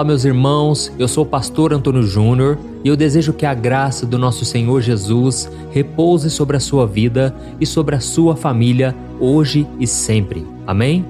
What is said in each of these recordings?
Olá meus irmãos, eu sou o pastor Antônio Júnior e eu desejo que a graça do nosso Senhor Jesus repouse sobre a sua vida e sobre a sua família hoje e sempre. Amém?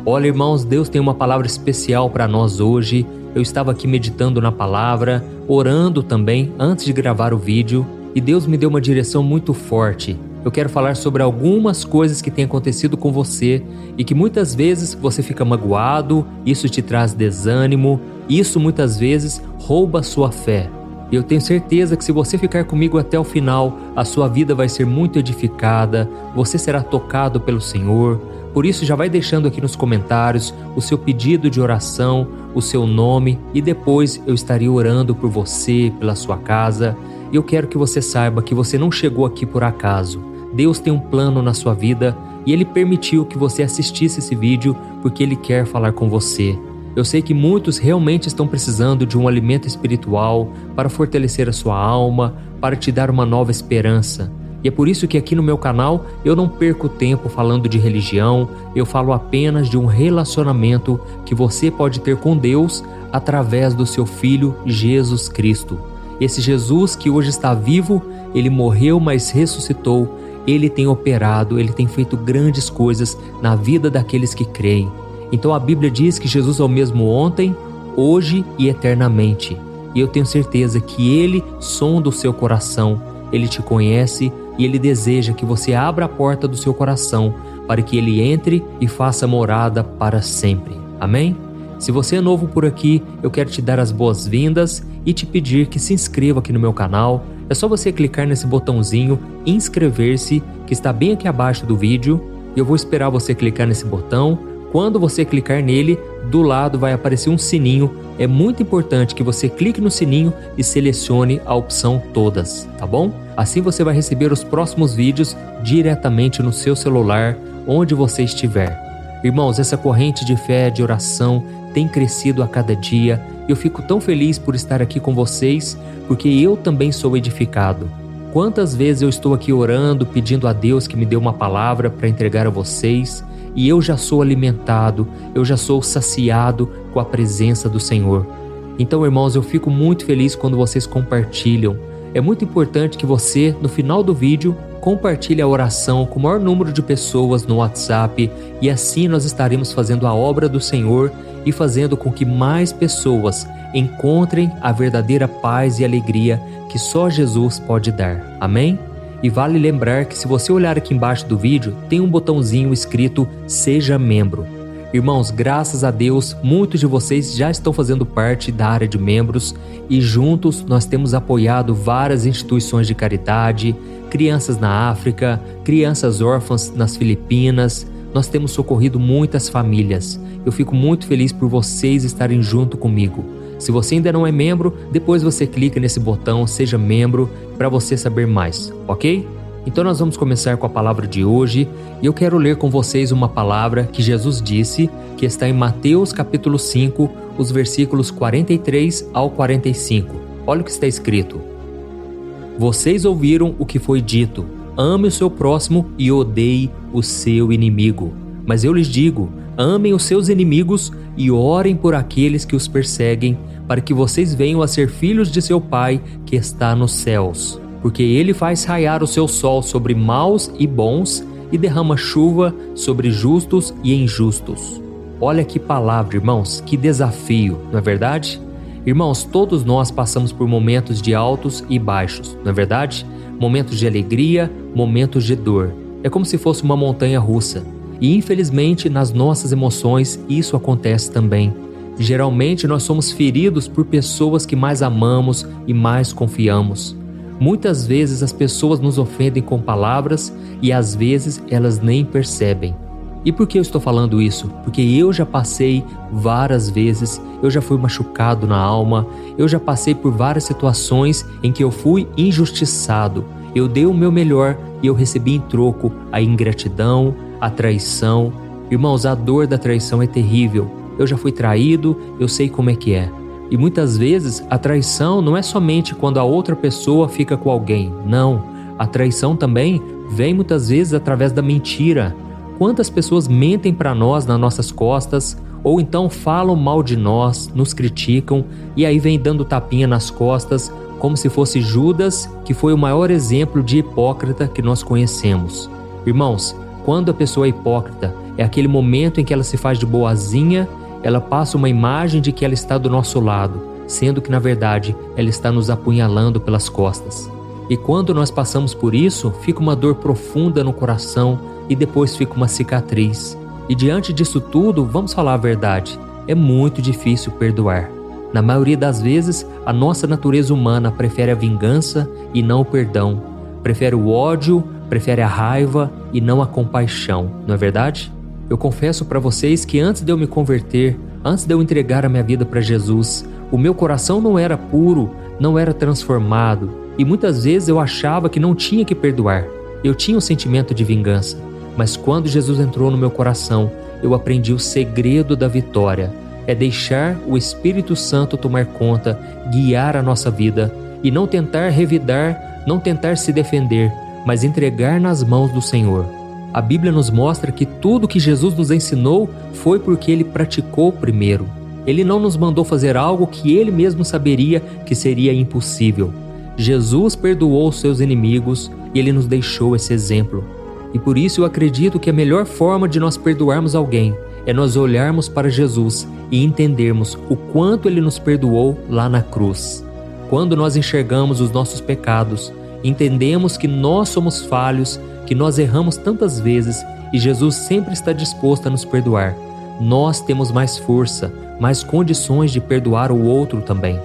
Olha irmãos, Deus tem uma palavra especial para nós hoje. Eu estava aqui meditando na palavra, orando também antes de gravar o vídeo e Deus me deu uma direção muito forte. Eu quero falar sobre algumas coisas que têm acontecido com você e que muitas vezes você fica magoado, isso te traz desânimo, isso muitas vezes rouba a sua fé. E eu tenho certeza que se você ficar comigo até o final, a sua vida vai ser muito edificada, você será tocado pelo Senhor. Por isso já vai deixando aqui nos comentários o seu pedido de oração, o seu nome e depois eu estarei orando por você, pela sua casa. E eu quero que você saiba que você não chegou aqui por acaso. Deus tem um plano na sua vida e Ele permitiu que você assistisse esse vídeo porque Ele quer falar com você. Eu sei que muitos realmente estão precisando de um alimento espiritual para fortalecer a sua alma, para te dar uma nova esperança. E é por isso que aqui no meu canal eu não perco tempo falando de religião, eu falo apenas de um relacionamento que você pode ter com Deus através do seu Filho Jesus Cristo. Esse Jesus que hoje está vivo, Ele morreu, mas ressuscitou. Ele tem operado, Ele tem feito grandes coisas na vida daqueles que creem. Então a Bíblia diz que Jesus é o mesmo ontem, hoje e eternamente. E eu tenho certeza que Ele sonda o seu coração, Ele te conhece e Ele deseja que você abra a porta do seu coração para que Ele entre e faça morada para sempre. Amém? Se você é novo por aqui, eu quero te dar as boas-vindas e te pedir que se inscreva aqui no meu canal. É só você clicar nesse botãozinho inscrever-se que está bem aqui abaixo do vídeo e eu vou esperar você clicar nesse botão. Quando você clicar nele, do lado vai aparecer um sininho. É muito importante que você clique no sininho e selecione a opção todas, tá bom? Assim você vai receber os próximos vídeos diretamente no seu celular, onde você estiver. Irmãos, essa corrente de fé, de oração, tem crescido a cada dia. Eu fico tão feliz por estar aqui com vocês, porque eu também sou edificado. Quantas vezes eu estou aqui orando, pedindo a Deus que me dê uma palavra para entregar a vocês, e eu já sou alimentado, eu já sou saciado com a presença do Senhor. Então, irmãos, eu fico muito feliz quando vocês compartilham. É muito importante que você, no final do vídeo, compartilhe a oração com o maior número de pessoas no WhatsApp e assim nós estaremos fazendo a obra do Senhor e fazendo com que mais pessoas encontrem a verdadeira paz e alegria que só Jesus pode dar. Amém? E vale lembrar que se você olhar aqui embaixo do vídeo, tem um botãozinho escrito Seja Membro. Irmãos, graças a Deus, muitos de vocês já estão fazendo parte da área de membros e juntos nós temos apoiado várias instituições de caridade, crianças na África, crianças órfãs nas Filipinas. Nós temos socorrido muitas famílias. Eu fico muito feliz por vocês estarem junto comigo. Se você ainda não é membro, depois você clica nesse botão Seja Membro para você saber mais, ok? Então nós vamos começar com a palavra de hoje e eu quero ler com vocês uma palavra que Jesus disse, que está em Mateus capítulo 5, os versículos 43 ao 45. Olha o que está escrito. Vocês ouviram o que foi dito, ame o seu próximo e odeie o seu inimigo. Mas eu lhes digo, amem os seus inimigos e orem por aqueles que os perseguem, para que vocês venham a ser filhos de seu Pai que está nos céus. Porque Ele faz raiar o seu sol sobre maus e bons e derrama chuva sobre justos e injustos. Olha que palavra, irmãos, que desafio, não é verdade? Irmãos, todos nós passamos por momentos de altos e baixos, não é verdade? Momentos de alegria, momentos de dor. É como se fosse uma montanha russa. E infelizmente nas nossas emoções isso acontece também. Geralmente nós somos feridos por pessoas que mais amamos e mais confiamos. Muitas vezes as pessoas nos ofendem com palavras e às vezes elas nem percebem. E por que eu estou falando isso? Porque eu já passei várias vezes, eu já fui machucado na alma, eu já passei por várias situações em que eu fui injustiçado. Eu dei o meu melhor e eu recebi em troco a ingratidão, a traição. Irmãos, a dor da traição é terrível. Eu já fui traído, eu sei como é que é. E muitas vezes a traição não é somente quando a outra pessoa fica com alguém. Não, a traição também vem muitas vezes através da mentira. Quantas pessoas mentem para nós nas nossas costas Ou então falam mal de nós, nos criticam e aí vem dando tapinha nas costas, como se fosse Judas, que foi o maior exemplo de hipócrita que nós conhecemos. Irmãos, quando a pessoa é hipócrita, é aquele momento em que ela se faz de boazinha, ela passa uma imagem de que ela está do nosso lado, sendo que na verdade ela está nos apunhalando pelas costas. E quando nós passamos por isso, fica uma dor profunda no coração e depois fica uma cicatriz. E diante disso tudo, vamos falar a verdade, é muito difícil perdoar. Na maioria das vezes, a nossa natureza humana prefere a vingança e não o perdão. Prefere o ódio, prefere a raiva e não a compaixão, não é verdade? Eu confesso para vocês que antes de eu me converter, antes de eu entregar a minha vida para Jesus, o meu coração não era puro, não era transformado e muitas vezes eu achava que não tinha que perdoar. Eu tinha um sentimento de vingança, mas quando Jesus entrou no meu coração, eu aprendi o segredo da vitória. É deixar o Espírito Santo tomar conta, guiar a nossa vida e não tentar revidar, não tentar se defender, mas entregar nas mãos do Senhor. A Bíblia nos mostra que tudo que Jesus nos ensinou foi porque Ele praticou primeiro. Ele não nos mandou fazer algo que Ele mesmo saberia que seria impossível. Jesus perdoou os seus inimigos e Ele nos deixou esse exemplo. E por isso eu acredito que a melhor forma de nós perdoarmos alguém é nós olharmos para Jesus e entendermos o quanto Ele nos perdoou lá na cruz. Quando nós enxergamos os nossos pecados, entendemos que nós somos falhos, que nós erramos tantas vezes e Jesus sempre está disposto a nos perdoar. Nós temos mais força, mais condições de perdoar o outro também.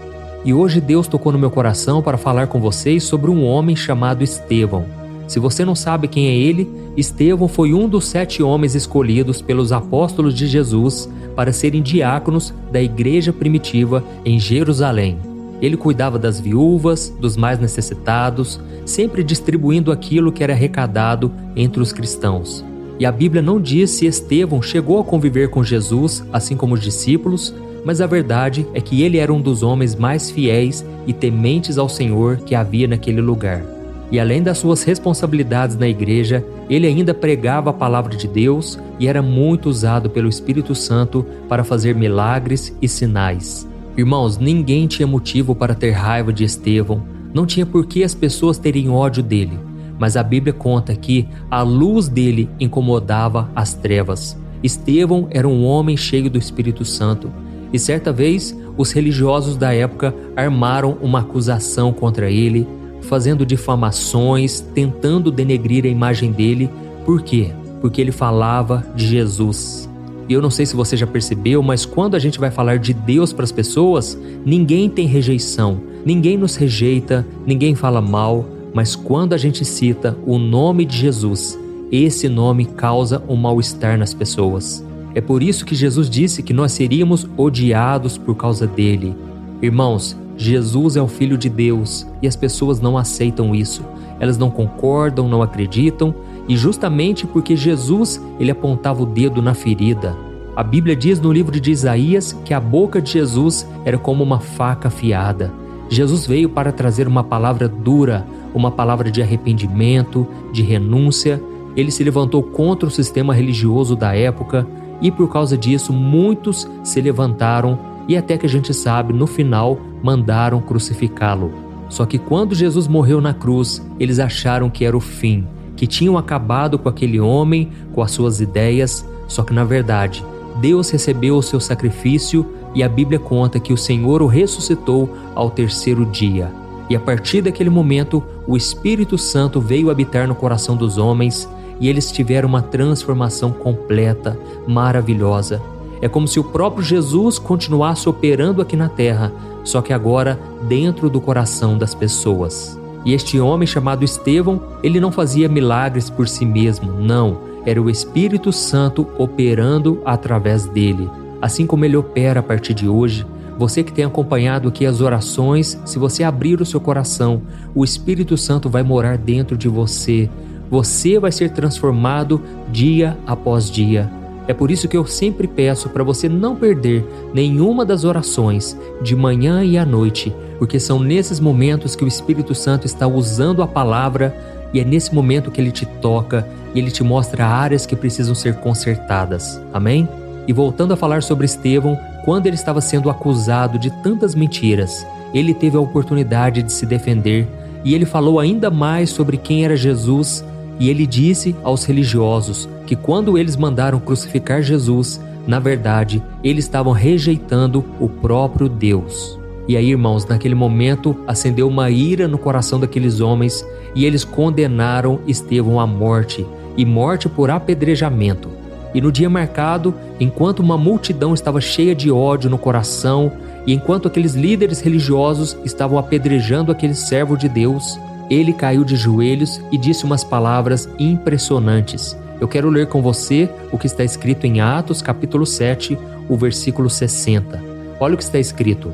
E hoje Deus tocou no meu coração para falar com vocês sobre um homem chamado Estevão. Se você não sabe quem é ele, Estevão foi um dos 7 homens escolhidos pelos apóstolos de Jesus para serem diáconos da igreja primitiva em Jerusalém. Ele cuidava das viúvas, dos mais necessitados, sempre distribuindo aquilo que era arrecadado entre os cristãos. E a Bíblia não diz se Estevão chegou a conviver com Jesus, assim como os discípulos, mas a verdade é que ele era um dos homens mais fiéis e tementes ao Senhor que havia naquele lugar. E além das suas responsabilidades na igreja, ele ainda pregava a palavra de Deus e era muito usado pelo Espírito Santo para fazer milagres e sinais. Irmãos, ninguém tinha motivo para ter raiva de Estevão, não tinha por que as pessoas terem ódio dele, mas a Bíblia conta que a luz dele incomodava as trevas. Estevão era um homem cheio do Espírito Santo, e certa vez os religiosos da época armaram uma acusação contra ele, fazendo difamações, tentando denegrir a imagem dele. Por quê? Porque ele falava de Jesus. E eu não sei se você já percebeu, mas quando a gente vai falar de Deus para as pessoas, ninguém tem rejeição, ninguém nos rejeita, ninguém fala mal, mas quando a gente cita o nome de Jesus, esse nome causa um mal-estar nas pessoas. É por isso que Jesus disse que nós seríamos odiados por causa dele. Irmãos, Jesus é o Filho de Deus e as pessoas não aceitam isso. Elas não concordam, não acreditam, e justamente porque Jesus, ele apontava o dedo na ferida. A Bíblia diz no livro de Isaías que a boca de Jesus era como uma faca afiada. Jesus veio para trazer uma palavra dura, uma palavra de arrependimento, de renúncia. Ele se levantou contra o sistema religioso da época e por causa disso muitos se levantaram e até que a gente sabe, no final, mandaram crucificá-lo. Só que quando Jesus morreu na cruz, eles acharam que era o fim, que tinham acabado com aquele homem, com as suas ideias, só que na verdade, Deus recebeu o seu sacrifício e a Bíblia conta que o Senhor o ressuscitou ao 3º dia. E a partir daquele momento, o Espírito Santo veio habitar no coração dos homens e eles tiveram uma transformação completa, maravilhosa. É como se o próprio Jesus continuasse operando aqui na terra, só que agora dentro do coração das pessoas. E este homem chamado Estevão, ele não fazia milagres por si mesmo, não. Era o Espírito Santo operando através dele. Assim como ele opera a partir de hoje, você que tem acompanhado aqui as orações, se você abrir o seu coração, o Espírito Santo vai morar dentro de você. Você vai ser transformado dia após dia. É por isso que eu sempre peço para você não perder nenhuma das orações de manhã e à noite, porque são nesses momentos que o Espírito Santo está usando a palavra e é nesse momento que ele te toca e ele te mostra áreas que precisam ser consertadas. Amém? E voltando a falar sobre Estevão, quando ele estava sendo acusado de tantas mentiras, ele teve a oportunidade de se defender e ele falou ainda mais sobre quem era Jesus. E ele disse aos religiosos que quando eles mandaram crucificar Jesus, na verdade, eles estavam rejeitando o próprio Deus. E aí, irmãos, naquele momento acendeu uma ira no coração daqueles homens e eles condenaram Estevão à morte, e morte por apedrejamento. E no dia marcado, enquanto uma multidão estava cheia de ódio no coração e enquanto aqueles líderes religiosos estavam apedrejando aquele servo de Deus, ele caiu de joelhos e disse umas palavras impressionantes. Eu quero ler com você o que está escrito em Atos capítulo 7, o versículo 60. Olha o que está escrito.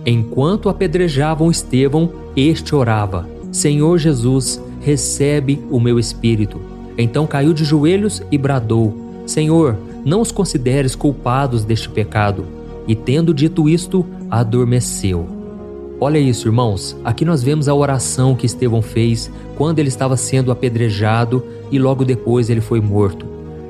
Enquanto apedrejavam Estevão, este orava: Senhor Jesus, recebe o meu espírito. Então caiu de joelhos e bradou: Senhor, não os consideres culpados deste pecado. E tendo dito isto, adormeceu. Olha isso, irmãos. Aqui nós vemos a oração que Estevão fez quando ele estava sendo apedrejado e logo depois ele foi morto.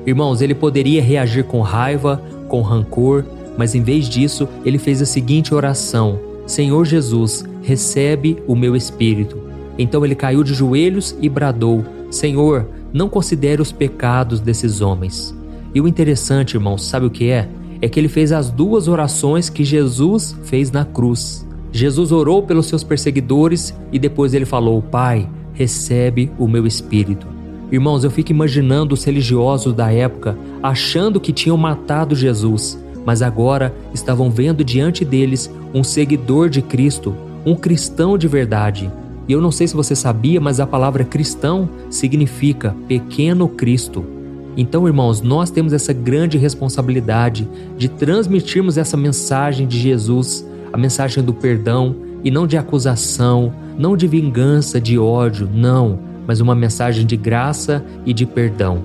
Irmãos, ele poderia reagir com raiva, com rancor, mas em vez disso, ele fez a seguinte oração: Senhor Jesus, recebe o meu espírito. Então ele caiu de joelhos e bradou: Senhor, não considere os pecados desses homens. E o interessante, irmãos, sabe o que é? É que ele fez as duas orações que Jesus fez na cruz. Jesus orou pelos seus perseguidores e depois ele falou: Pai, recebe o meu espírito. Irmãos, eu fico imaginando os religiosos da época achando que tinham matado Jesus, mas agora estavam vendo diante deles um seguidor de Cristo, um cristão de verdade. E eu não sei se você sabia, mas a palavra cristão significa pequeno Cristo. Então, irmãos, nós temos essa grande responsabilidade de transmitirmos essa mensagem de Jesus, a mensagem do perdão, e não de acusação, não de vingança, de ódio, não, mas uma mensagem de graça e de perdão.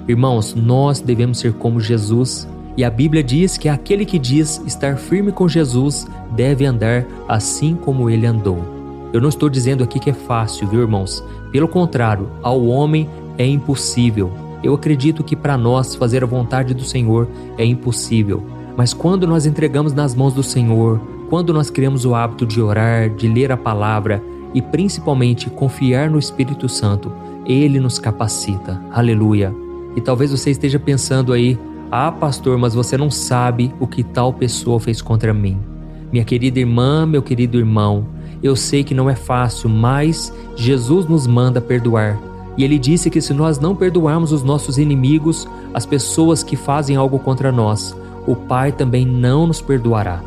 Irmãos, nós devemos ser como Jesus, e a Bíblia diz que aquele que diz estar firme com Jesus deve andar assim como ele andou. Eu não estou dizendo aqui que é fácil, viu, irmãos? Pelo contrário, ao homem é impossível. Eu acredito que para nós fazer a vontade do Senhor é impossível. Mas quando nós entregamos nas mãos do Senhor, quando nós criamos o hábito de orar, de ler a palavra e principalmente confiar no Espírito Santo, Ele nos capacita. Aleluia! E talvez você esteja pensando aí: ah, pastor, mas você não sabe o que tal pessoa fez contra mim. Minha querida irmã, meu querido irmão, eu sei que não é fácil, mas Jesus nos manda perdoar. E Ele disse que se nós não perdoarmos os nossos inimigos, as pessoas que fazem algo contra nós, o Pai também não nos perdoará.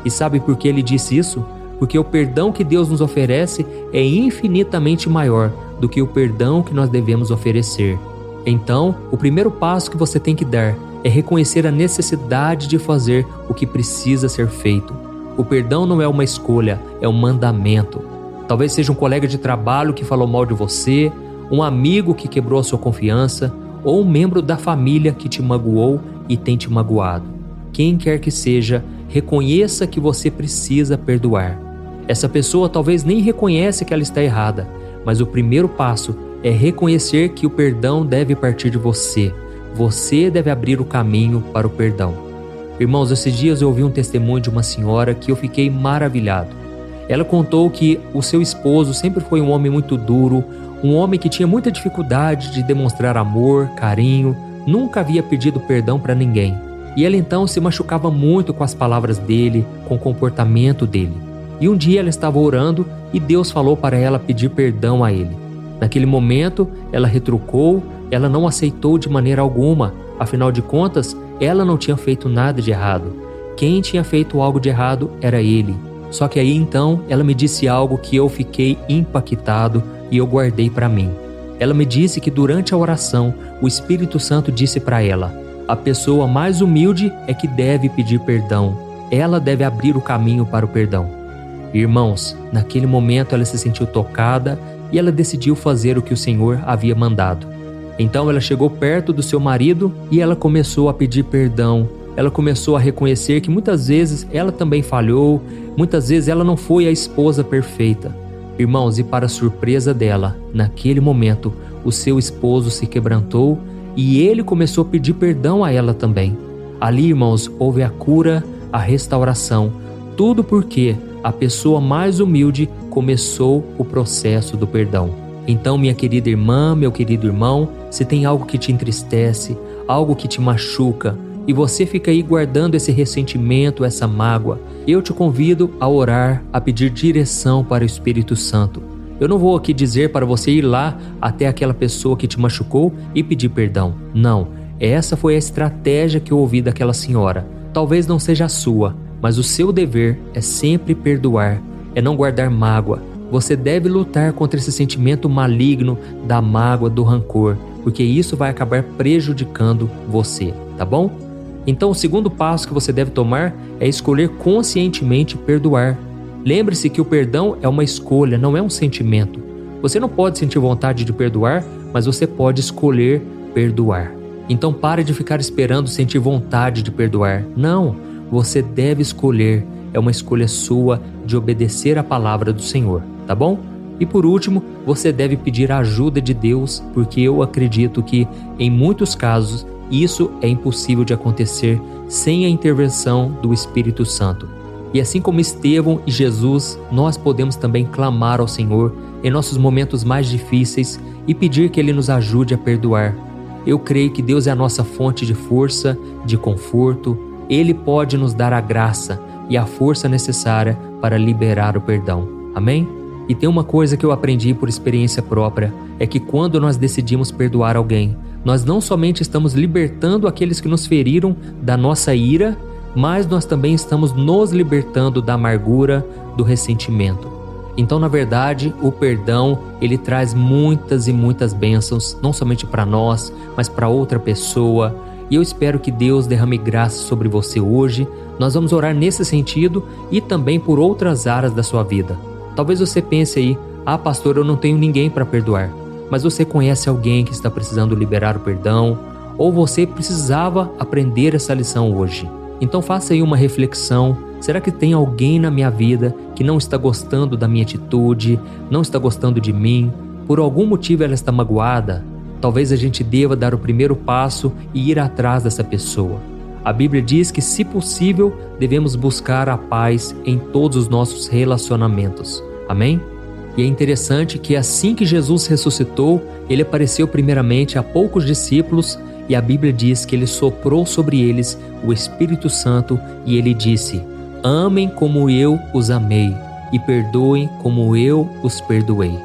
E sabe por que Ele disse isso? Porque o perdão que Deus nos oferece é infinitamente maior do que o perdão que nós devemos oferecer. Então, o primeiro passo que você tem que dar é reconhecer a necessidade de fazer o que precisa ser feito. O perdão não é uma escolha, é um mandamento. Talvez seja um colega de trabalho que falou mal de você, um amigo que quebrou a sua confiança, ou um membro da família que te magoou e tem te magoado. Quem quer que seja, reconheça que você precisa perdoar. Essa pessoa talvez nem reconhece que ela está errada, mas o primeiro passo é reconhecer que o perdão deve partir de você. Você deve abrir o caminho para o perdão. Irmãos, esses dias eu ouvi um testemunho de uma senhora que eu fiquei maravilhado. Ela contou que o seu esposo sempre foi um homem muito duro, um homem que tinha muita dificuldade de demonstrar amor, carinho, nunca havia pedido perdão para ninguém. E ela então se machucava muito com as palavras dele, com o comportamento dele. E um dia ela estava orando e Deus falou para ela pedir perdão a ele. Naquele momento, ela retrucou, ela não aceitou de maneira alguma. Afinal de contas, ela não tinha feito nada de errado. Quem tinha feito algo de errado era ele. Só que aí então, ela me disse algo que eu fiquei impactado e eu guardei para mim. Ela me disse que durante a oração, o Espírito Santo disse para ela: a pessoa mais humilde é que deve pedir perdão. Ela deve abrir o caminho para o perdão. Irmãos, naquele momento ela se sentiu tocada e ela decidiu fazer o que o Senhor havia mandado. Então ela chegou perto do seu marido e ela começou a pedir perdão. Ela começou a reconhecer que muitas vezes ela também falhou, muitas vezes ela não foi a esposa perfeita. Irmãos, e para surpresa dela, naquele momento, o seu esposo se quebrantou e ele começou a pedir perdão a ela também. Ali, irmãos, houve a cura, a restauração, tudo porque a pessoa mais humilde começou o processo do perdão. Então, minha querida irmã, meu querido irmão, se tem algo que te entristece, algo que te machuca, e você fica aí guardando esse ressentimento, essa mágoa, eu te convido a orar, a pedir direção para o Espírito Santo. Eu não vou aqui dizer para você ir lá até aquela pessoa que te machucou e pedir perdão. Não, essa foi a estratégia que eu ouvi daquela senhora. Talvez não seja a sua, mas o seu dever é sempre perdoar, é não guardar mágoa. Você deve lutar contra esse sentimento maligno da mágoa, do rancor, porque isso vai acabar prejudicando você, tá bom? Então o segundo passo que você deve tomar é escolher conscientemente perdoar. Lembre-se que o perdão é uma escolha, não é um sentimento. Você não pode sentir vontade de perdoar, mas você pode escolher perdoar. Então pare de ficar esperando sentir vontade de perdoar. Não, você deve escolher. É uma escolha sua de obedecer à palavra do Senhor, tá bom? E por último, você deve pedir a ajuda de Deus, porque eu acredito que, em muitos casos, isso é impossível de acontecer sem a intervenção do Espírito Santo. E assim como Estevão e Jesus, nós podemos também clamar ao Senhor em nossos momentos mais difíceis e pedir que Ele nos ajude a perdoar. Eu creio que Deus é a nossa fonte de força, de conforto. Ele pode nos dar a graça e a força necessária para liberar o perdão. Amém? E tem uma coisa que eu aprendi por experiência própria, é que quando nós decidimos perdoar alguém, nós não somente estamos libertando aqueles que nos feriram da nossa ira, mas nós também estamos nos libertando da amargura, do ressentimento. Então, na verdade, o perdão, ele traz muitas e muitas bênçãos, não somente para nós, mas para outra pessoa. E eu espero que Deus derrame graça sobre você hoje. Nós vamos orar nesse sentido e também por outras áreas da sua vida. Talvez você pense aí, pastor, eu não tenho ninguém para perdoar. Mas você conhece alguém que está precisando liberar o perdão, ou você precisava aprender essa lição hoje. Então faça aí uma reflexão. Será que tem alguém na minha vida que não está gostando da minha atitude, não está gostando de mim? Por algum motivo ela está magoada? Talvez a gente deva dar o primeiro passo e ir atrás dessa pessoa. A Bíblia diz que, se possível, devemos buscar a paz em todos os nossos relacionamentos. Amém? E é interessante que assim que Jesus ressuscitou, Ele apareceu primeiramente a poucos discípulos e a Bíblia diz que Ele soprou sobre eles o Espírito Santo e Ele disse: amem como eu os amei e perdoem como eu os perdoei.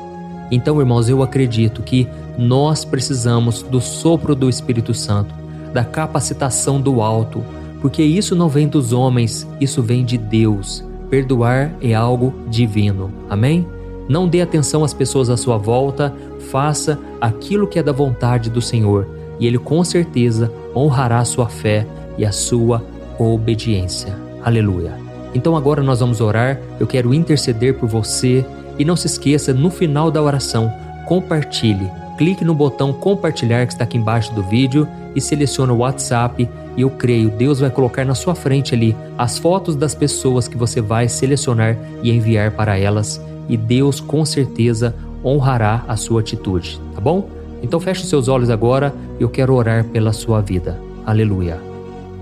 Então, irmãos, eu acredito que nós precisamos do sopro do Espírito Santo, da capacitação do alto, porque isso não vem dos homens, isso vem de Deus. Perdoar é algo divino. Amém? Não dê atenção às pessoas à sua volta, faça aquilo que é da vontade do Senhor e Ele com certeza honrará a sua fé e a sua obediência. Aleluia! Então agora nós vamos orar, eu quero interceder por você e não se esqueça, no final da oração, compartilhe. Clique no botão compartilhar que está aqui embaixo do vídeo e selecione o WhatsApp e eu creio, Deus vai colocar na sua frente ali as fotos das pessoas que você vai selecionar e enviar para elas e Deus com certeza honrará a sua atitude, tá bom? Então feche os seus olhos agora e eu quero orar pela sua vida. Aleluia.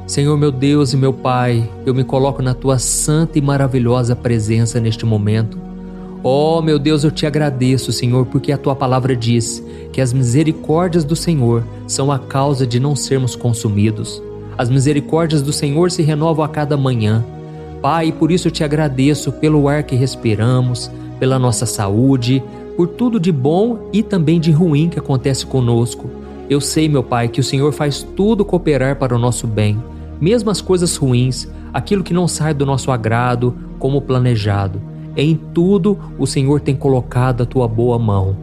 Senhor meu Deus e meu Pai, eu me coloco na tua santa e maravilhosa presença neste momento. Oh meu Deus, eu te agradeço, Senhor, porque a tua palavra diz que as misericórdias do Senhor são a causa de não sermos consumidos. As misericórdias do Senhor se renovam a cada manhã. Pai, e por isso eu te agradeço pelo ar que respiramos, pela nossa saúde, por tudo de bom e também de ruim que acontece conosco. Eu sei, meu Pai, que o Senhor faz tudo cooperar para o nosso bem, mesmo as coisas ruins, aquilo que não sai do nosso agrado como planejado. Em tudo o Senhor tem colocado a tua boa mão.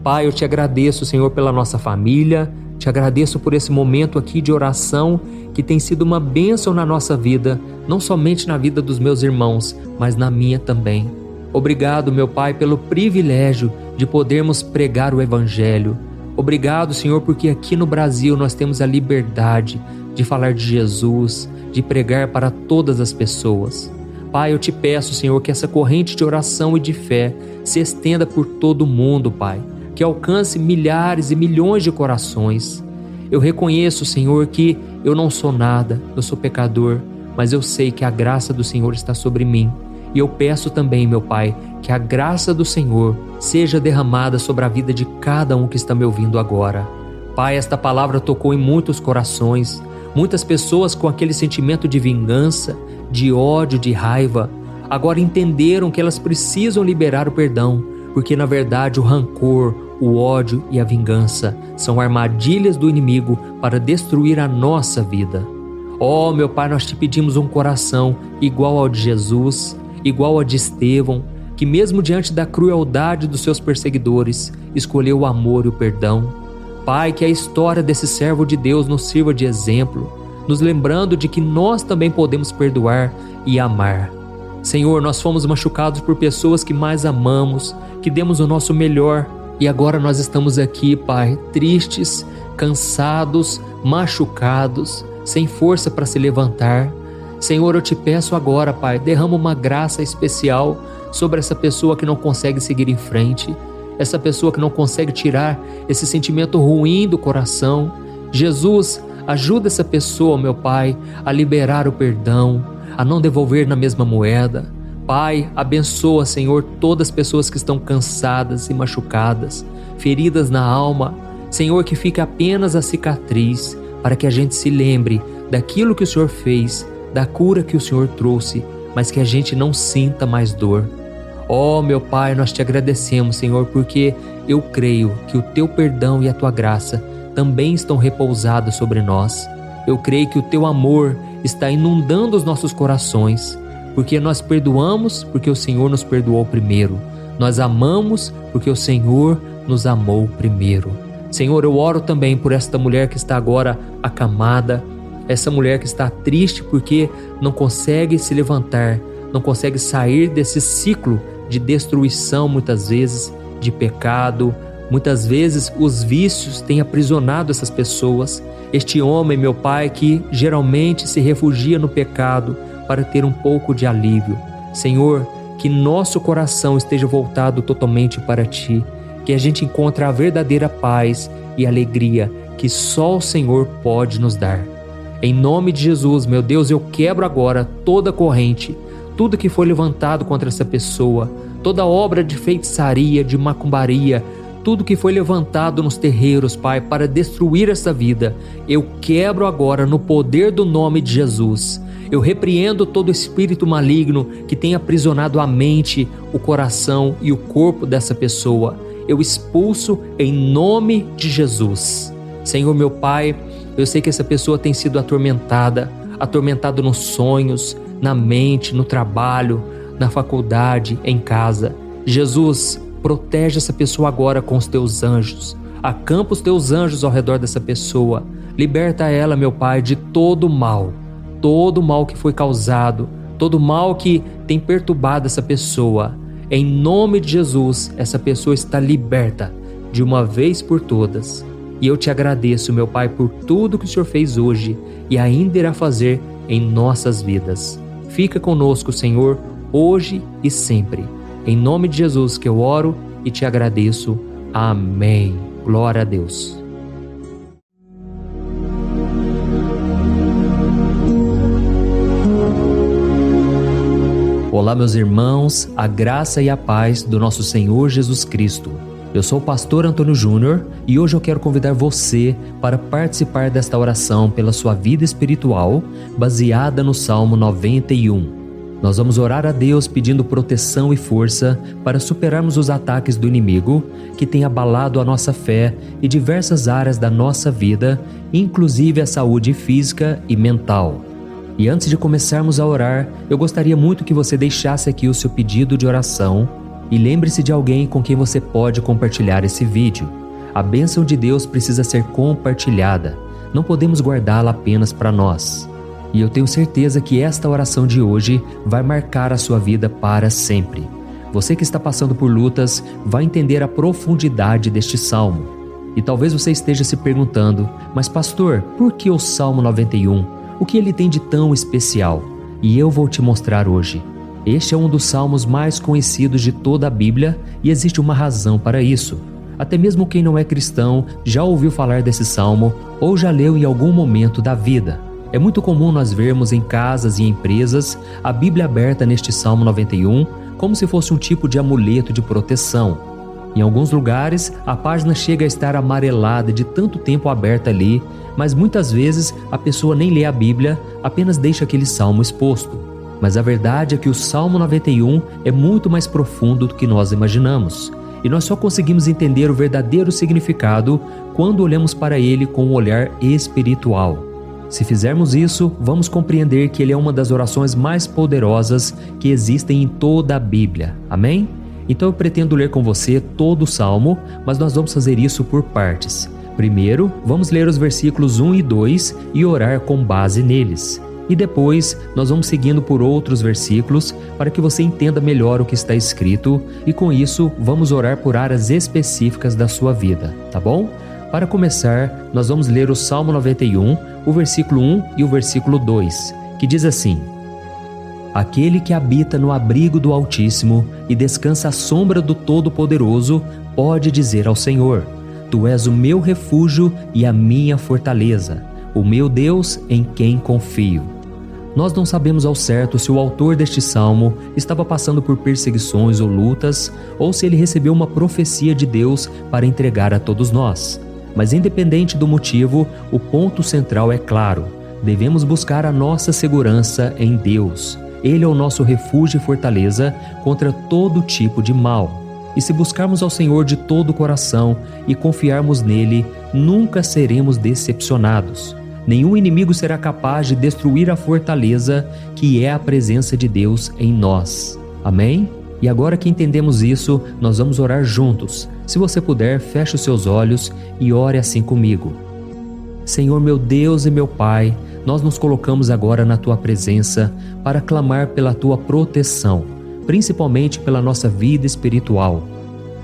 Pai, eu te agradeço, Senhor, pela nossa família, te agradeço por esse momento aqui de oração que tem sido uma bênção na nossa vida, não somente na vida dos meus irmãos, mas na minha também. Obrigado, meu Pai, pelo privilégio de podermos pregar o Evangelho. Obrigado, Senhor, porque aqui no Brasil nós temos a liberdade de falar de Jesus, de pregar para todas as pessoas. Pai, eu te peço, Senhor, que essa corrente de oração e de fé se estenda por todo o mundo, Pai, que alcance milhares e milhões de corações. Eu reconheço, Senhor, que eu não sou nada, eu sou pecador, mas eu sei que a graça do Senhor está sobre mim. E eu peço também, meu Pai, que a graça do Senhor seja derramada sobre a vida de cada um que está me ouvindo agora. Pai, esta palavra tocou em muitos corações, muitas pessoas com aquele sentimento de vingança, de ódio, de raiva, agora entenderam que elas precisam liberar o perdão, porque na verdade o rancor, o ódio e a vingança são armadilhas do inimigo para destruir a nossa vida. Oh, meu Pai, nós te pedimos um coração igual ao de Jesus, igual ao de Estevão, que mesmo diante da crueldade dos seus perseguidores, escolheu o amor e o perdão. Pai, que a história desse servo de Deus nos sirva de exemplo, nos lembrando de que nós também podemos perdoar e amar. Senhor, nós fomos machucados por pessoas que mais amamos, que demos o nosso melhor, e agora nós estamos aqui, Pai, tristes, cansados, machucados, sem força para se levantar. Senhor, eu te peço agora, Pai, derrama uma graça especial sobre essa pessoa que não consegue seguir em frente, essa pessoa que não consegue tirar esse sentimento ruim do coração. Jesus, ajuda essa pessoa, meu Pai, a liberar o perdão, a não devolver na mesma moeda. Pai, abençoa, Senhor, todas as pessoas que estão cansadas e machucadas, feridas na alma. Senhor, que fique apenas a cicatriz, para que a gente se lembre daquilo que o Senhor fez, da cura que o Senhor trouxe, mas que a gente não sinta mais dor. Oh, meu Pai, nós te agradecemos, Senhor, porque eu creio que o teu perdão e a tua graça também estão repousados sobre nós. Eu creio que o teu amor está inundando os nossos corações, porque nós perdoamos porque o Senhor nos perdoou primeiro. Nós amamos porque o Senhor nos amou primeiro. Senhor, eu oro também por esta mulher que está agora acamada, essa mulher que está triste porque não consegue se levantar, não consegue sair desse ciclo de destruição, muitas vezes, de pecado. Muitas vezes os vícios têm aprisionado essas pessoas. Este homem, meu Pai, que geralmente se refugia no pecado para ter um pouco de alívio. Senhor, que nosso coração esteja voltado totalmente para Ti, que a gente encontre a verdadeira paz e alegria que só o Senhor pode nos dar. Em nome de Jesus, meu Deus, eu quebro agora toda corrente, tudo que foi levantado contra essa pessoa, toda obra de feitiçaria, de macumbaria, tudo que foi levantado nos terreiros, Pai, para destruir essa vida, eu quebro agora no poder do nome de Jesus. Eu repreendo todo espírito maligno que tem aprisionado a mente, o coração e o corpo dessa pessoa. Eu expulso em nome de Jesus. Senhor, meu Pai, eu sei que essa pessoa tem sido atormentada nos sonhos, na mente, no trabalho, na faculdade, em casa. Jesus, protege essa pessoa agora com os teus anjos. Acampa os teus anjos ao redor dessa pessoa. Liberta ela, meu Pai, de todo mal que foi causado, todo mal que tem perturbado essa pessoa. Em nome de Jesus, essa pessoa está liberta de uma vez por todas. E eu te agradeço, meu Pai, por tudo que o Senhor fez hoje e ainda irá fazer em nossas vidas. Fica conosco, Senhor, hoje e sempre. Em nome de Jesus que eu oro e te agradeço. Amém. Glória a Deus. Olá, meus irmãos, a graça e a paz do nosso Senhor Jesus Cristo. Eu sou o pastor Antônio Júnior e hoje eu quero convidar você para participar desta oração pela sua vida espiritual, baseada no Salmo 91. Nós vamos orar a Deus pedindo proteção e força para superarmos os ataques do inimigo que tem abalado a nossa fé e diversas áreas da nossa vida, inclusive a saúde física e mental. E antes de começarmos a orar, eu gostaria muito que você deixasse aqui o seu pedido de oração e lembre-se de alguém com quem você pode compartilhar esse vídeo. A bênção de Deus precisa ser compartilhada, não podemos guardá-la apenas para nós. E eu tenho certeza que esta oração de hoje vai marcar a sua vida para sempre. Você que está passando por lutas vai entender a profundidade deste salmo. E talvez você esteja se perguntando, mas pastor, por que o Salmo 91? O que ele tem de tão especial? E eu vou te mostrar hoje. Este é um dos salmos mais conhecidos de toda a Bíblia e existe uma razão para isso. Até mesmo quem não é cristão já ouviu falar desse salmo ou já leu em algum momento da vida. É muito comum nós vermos em casas e empresas a Bíblia aberta neste Salmo 91 como se fosse um tipo de amuleto de proteção. Em alguns lugares, a página chega a estar amarelada de tanto tempo aberta ali, mas muitas vezes a pessoa nem lê a Bíblia, apenas deixa aquele salmo exposto. Mas a verdade é que o Salmo 91 é muito mais profundo do que nós imaginamos. E nós só conseguimos entender o verdadeiro significado quando olhamos para ele com um olhar espiritual. Se fizermos isso, vamos compreender que ele é uma das orações mais poderosas que existem em toda a Bíblia. Amém? Então eu pretendo ler com você todo o Salmo, mas nós vamos fazer isso por partes. Primeiro, vamos ler os versículos 1 e 2 e orar com base neles. E depois, nós vamos seguindo por outros versículos para que você entenda melhor o que está escrito e com isso, vamos orar por áreas específicas da sua vida, tá bom? Para começar, nós vamos ler o Salmo 91, o versículo 1 e o versículo 2, que diz assim: Aquele que habita no abrigo do Altíssimo e descansa à sombra do Todo-Poderoso pode dizer ao Senhor: Tu és o meu refúgio e a minha fortaleza, o meu Deus em quem confio. Nós não sabemos ao certo se o autor deste salmo estava passando por perseguições ou lutas, ou se ele recebeu uma profecia de Deus para entregar a todos nós. Mas independente do motivo, o ponto central é claro: devemos buscar a nossa segurança em Deus. Ele é o nosso refúgio e fortaleza contra todo tipo de mal. E se buscarmos ao Senhor de todo o coração e confiarmos nele, nunca seremos decepcionados. Nenhum inimigo será capaz de destruir a fortaleza que é a presença de Deus em nós. Amém? E agora que entendemos isso, nós vamos orar juntos. Se você puder, feche os seus olhos e ore assim comigo. Senhor meu Deus e meu Pai, nós nos colocamos agora na Tua presença para clamar pela Tua proteção, principalmente pela nossa vida espiritual.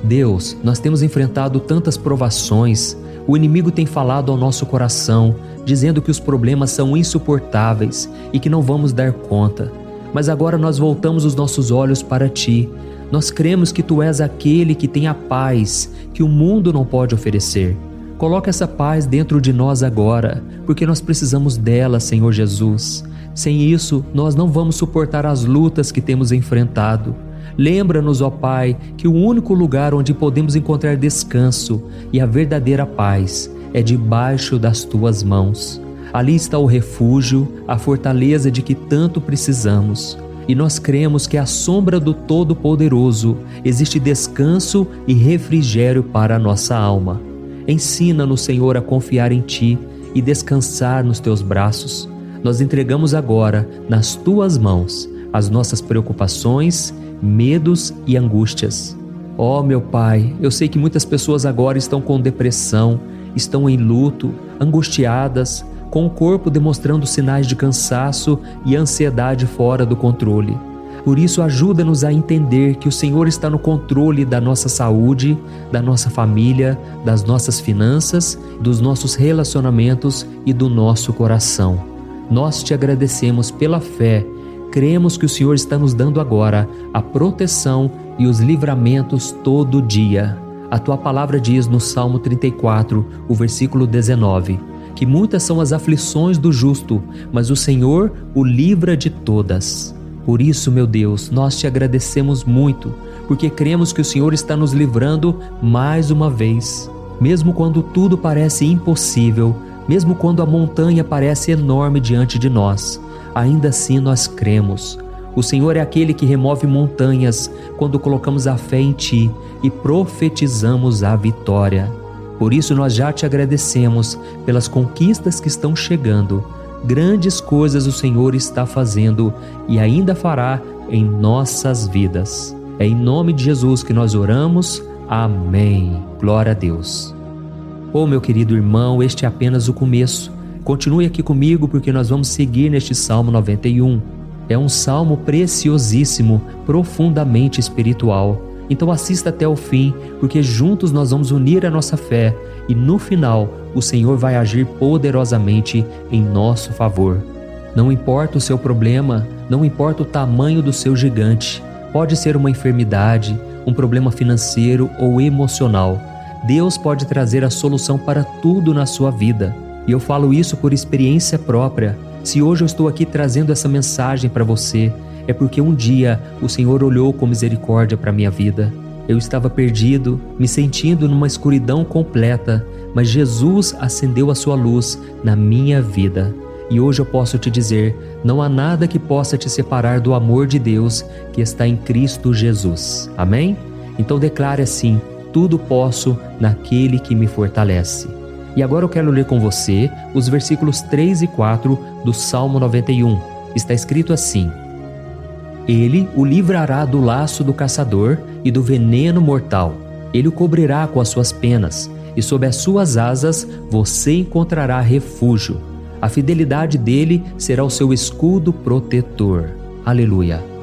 Deus, nós temos enfrentado tantas provações, o inimigo tem falado ao nosso coração, dizendo que os problemas são insuportáveis e que não vamos dar conta. Mas agora nós voltamos os nossos olhos para Ti. Nós cremos que Tu és aquele que tem a paz que o mundo não pode oferecer. Coloca essa paz dentro de nós agora, porque nós precisamos dela, Senhor Jesus. Sem isso, nós não vamos suportar as lutas que temos enfrentado. Lembra-nos, ó Pai, que o único lugar onde podemos encontrar descanso e a verdadeira paz é debaixo das Tuas mãos. Ali está o refúgio, a fortaleza de que tanto precisamos. E nós cremos que à sombra do Todo-Poderoso existe descanso e refrigério para a nossa alma. Ensina-nos, Senhor, a confiar em Ti e descansar nos Teus braços. Nós entregamos agora, nas Tuas mãos, as nossas preocupações, medos e angústias. Ó meu Pai, eu sei que muitas pessoas agora estão com depressão, estão em luto, angustiadas, com o corpo demonstrando sinais de cansaço e ansiedade fora do controle. Por isso, ajuda-nos a entender que o Senhor está no controle da nossa saúde, da nossa família, das nossas finanças, dos nossos relacionamentos e do nosso coração. Nós Te agradecemos pela fé. Cremos que o Senhor está nos dando agora a proteção e os livramentos todo dia. A Tua palavra diz no Salmo 34, o versículo 19, que muitas são as aflições do justo, mas o Senhor o livra de todas. Por isso, meu Deus, nós Te agradecemos muito, porque cremos que o Senhor está nos livrando mais uma vez. Mesmo quando tudo parece impossível, mesmo quando a montanha parece enorme diante de nós, ainda assim nós cremos. O Senhor é aquele que remove montanhas quando colocamos a fé em Ti e profetizamos a vitória. Por isso nós já Te agradecemos pelas conquistas que estão chegando. Grandes coisas o Senhor está fazendo e ainda fará em nossas vidas. É em nome de Jesus que nós oramos. Amém. Glória a Deus. Oh, meu querido irmão, este é apenas o começo. Continue aqui comigo porque nós vamos seguir neste Salmo 91. É um salmo preciosíssimo, profundamente espiritual. Então assista até o fim, porque juntos nós vamos unir a nossa fé e no final o Senhor vai agir poderosamente em nosso favor. Não importa o seu problema, não importa o tamanho do seu gigante. Pode ser uma enfermidade, um problema financeiro ou emocional. Deus pode trazer a solução para tudo na sua vida. E eu falo isso por experiência própria. Se hoje eu estou aqui trazendo essa mensagem para você, é porque um dia o Senhor olhou com misericórdia para a minha vida. Eu estava perdido, me sentindo numa escuridão completa, mas Jesus acendeu a sua luz na minha vida. E hoje eu posso te dizer, não há nada que possa te separar do amor de Deus que está em Cristo Jesus. Amém? Então declare assim: tudo posso naquele que me fortalece. E agora eu quero ler com você os versículos 3 e 4 do Salmo 91. Está escrito assim: Ele o livrará do laço do caçador e do veneno mortal. Ele o cobrirá com as suas penas, e sob as suas asas você encontrará refúgio. A fidelidade dele será o seu escudo protetor. Aleluia.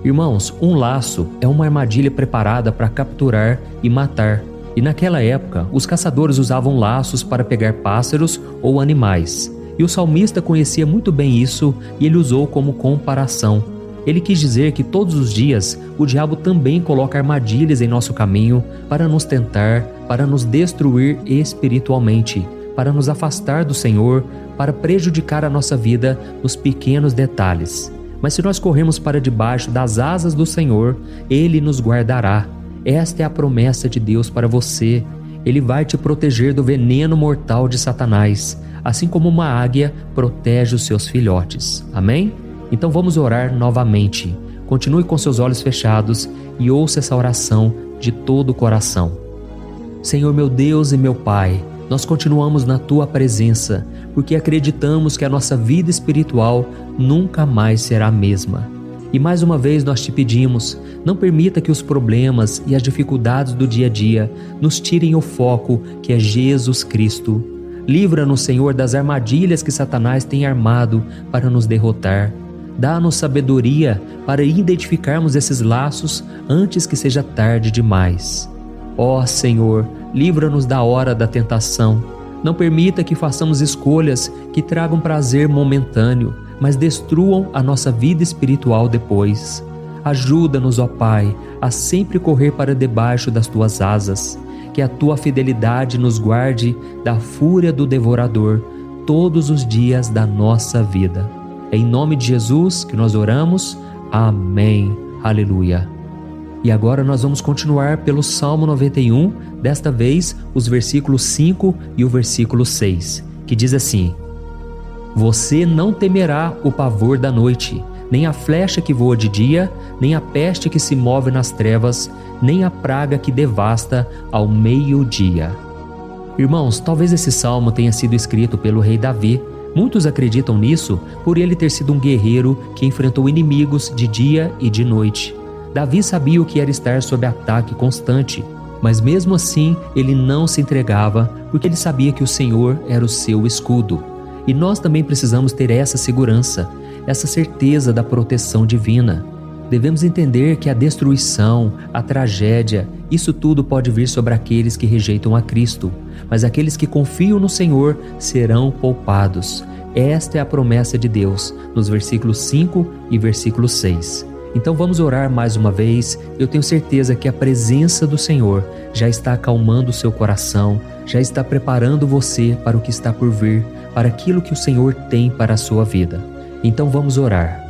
Irmãos, um laço é uma armadilha preparada para capturar e matar. E naquela época, os caçadores usavam laços para pegar pássaros ou animais. E o salmista conhecia muito bem isso e ele usou como comparação. Ele quis dizer que todos os dias o diabo também coloca armadilhas em nosso caminho para nos tentar, para nos destruir espiritualmente, para nos afastar do Senhor, para prejudicar a nossa vida nos pequenos detalhes. Mas se nós corrermos para debaixo das asas do Senhor, Ele nos guardará. Esta é a promessa de Deus para você. Ele vai te proteger do veneno mortal de Satanás, assim como uma águia protege os seus filhotes. Amém? Então vamos orar novamente. Continue com seus olhos fechados e ouça essa oração de todo o coração. Senhor meu Deus e meu Pai, nós continuamos na Tua presença, porque acreditamos que a nossa vida espiritual nunca mais será a mesma. E mais uma vez nós te pedimos, não permita que os problemas e as dificuldades do dia a dia nos tirem o foco que é Jesus Cristo. Livra-nos, Senhor, das armadilhas que Satanás tem armado para nos derrotar. Dá-nos sabedoria para identificarmos esses laços antes que seja tarde demais. Ó Senhor, livra-nos da hora da tentação. Não permita que façamos escolhas que tragam prazer momentâneo, mas destruam a nossa vida espiritual depois. Ajuda-nos, ó Pai, a sempre correr para debaixo das Tuas asas. Que a Tua fidelidade nos guarde da fúria do devorador todos os dias da nossa vida. É em nome de Jesus que nós oramos. Amém. Aleluia. E agora nós vamos continuar pelo Salmo 91, desta vez os versículos 5 e o versículo 6, que diz assim: Você não temerá o pavor da noite, nem a flecha que voa de dia, nem a peste que se move nas trevas, nem a praga que devasta ao meio-dia. Irmãos, talvez esse salmo tenha sido escrito pelo rei Davi. Muitos acreditam nisso por ele ter sido um guerreiro que enfrentou inimigos de dia e de noite. Davi sabia o que era estar sob ataque constante, mas mesmo assim ele não se entregava porque ele sabia que o Senhor era o seu escudo. E nós também precisamos ter essa segurança, essa certeza da proteção divina. Devemos entender que a destruição, a tragédia, isso tudo pode vir sobre aqueles que rejeitam a Cristo, mas aqueles que confiam no Senhor serão poupados. Esta é a promessa de Deus, nos versículos 5 e versículo 6. Então vamos orar mais uma vez. Eu tenho certeza que a presença do Senhor já está acalmando o seu coração, já está preparando você para o que está por vir, para aquilo que o Senhor tem para a sua vida. Então vamos orar.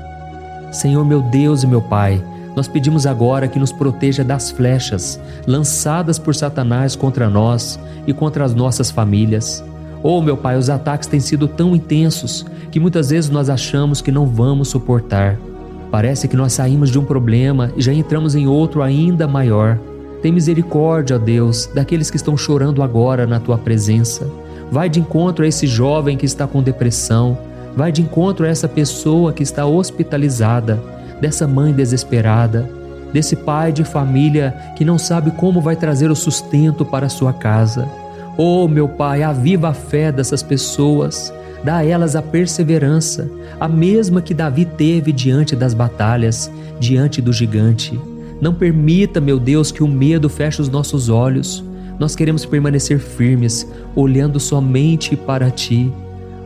Senhor meu Deus e meu Pai, nós pedimos agora que nos proteja das flechas lançadas por Satanás contra nós e contra as nossas famílias. Oh meu Pai, os ataques têm sido tão intensos que muitas vezes nós achamos que não vamos suportar. Parece que nós saímos de um problema e já entramos em outro ainda maior. Tem misericórdia, ó Deus, daqueles que estão chorando agora na Tua presença. Vai de encontro a esse jovem que está com depressão. Vai de encontro a essa pessoa que está hospitalizada, dessa mãe desesperada, desse pai de família que não sabe como vai trazer o sustento para a sua casa. Oh, meu Pai, aviva a fé dessas pessoas. Dá a elas a perseverança, a mesma que Davi teve diante das batalhas, diante do gigante. Não permita, meu Deus, que o medo feche os nossos olhos. Nós queremos permanecer firmes, olhando somente para Ti.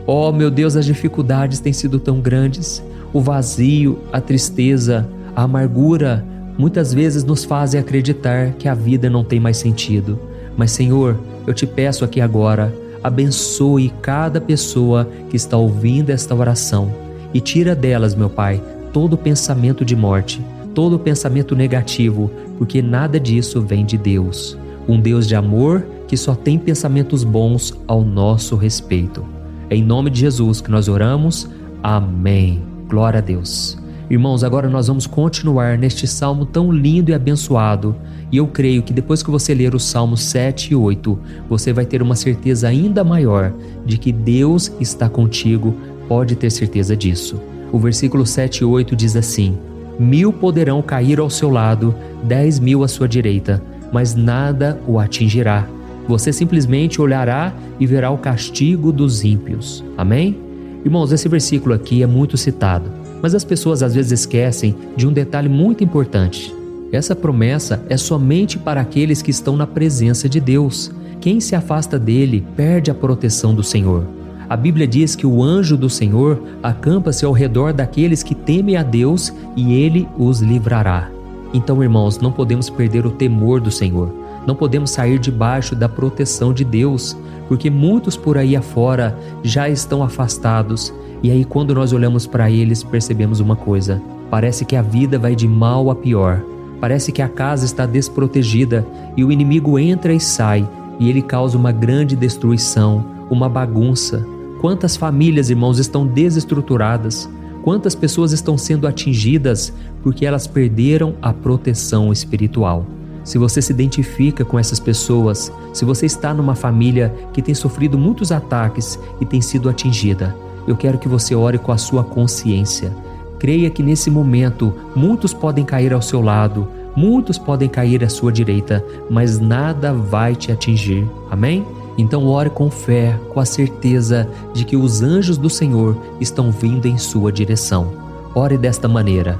Oh, meu Deus, as dificuldades têm sido tão grandes. O vazio, a tristeza, a amargura, muitas vezes nos fazem acreditar que a vida não tem mais sentido. Mas, Senhor, eu te peço aqui agora, abençoe cada pessoa que está ouvindo esta oração e tira delas, meu Pai, todo pensamento de morte, todo pensamento negativo, porque nada disso vem de Deus. Um Deus de amor que só tem pensamentos bons ao nosso respeito. É em nome de Jesus que nós oramos. Amém. Glória a Deus. Irmãos, agora nós vamos continuar neste salmo tão lindo e abençoado. E eu creio que depois que você ler os salmos 7 e 8, você vai ter uma certeza ainda maior de que Deus está contigo. Pode ter certeza disso. O versículo 7 e 8 diz assim: 1000 poderão cair ao seu lado, 10.000 à sua direita, mas nada o atingirá. Você simplesmente olhará e verá o castigo dos ímpios. Amém? Irmãos, esse versículo aqui é muito citado, mas as pessoas às vezes esquecem de um detalhe muito importante. Essa promessa é somente para aqueles que estão na presença de Deus. Quem se afasta dele perde a proteção do Senhor. A Bíblia diz que o anjo do Senhor acampa-se ao redor daqueles que temem a Deus e ele os livrará. Então, irmãos, não podemos perder o temor do Senhor. Não podemos sair debaixo da proteção de Deus, porque muitos por aí afora já estão afastados. E aí, quando nós olhamos para eles, percebemos uma coisa: parece que a vida vai de mal a pior. Parece que a casa está desprotegida e o inimigo entra e sai, e ele causa uma grande destruição, uma bagunça. Quantas famílias, irmãos, estão desestruturadas? Quantas pessoas estão sendo atingidas porque elas perderam a proteção espiritual? Se você se identifica com essas pessoas, se você está numa família que tem sofrido muitos ataques e tem sido atingida, eu quero que você ore com a sua consciência. Creia que nesse momento muitos podem cair ao seu lado, muitos podem cair à sua direita, mas nada vai te atingir. Amém? Então ore com fé, com a certeza de que os anjos do Senhor estão vindo em sua direção. Ore desta maneira: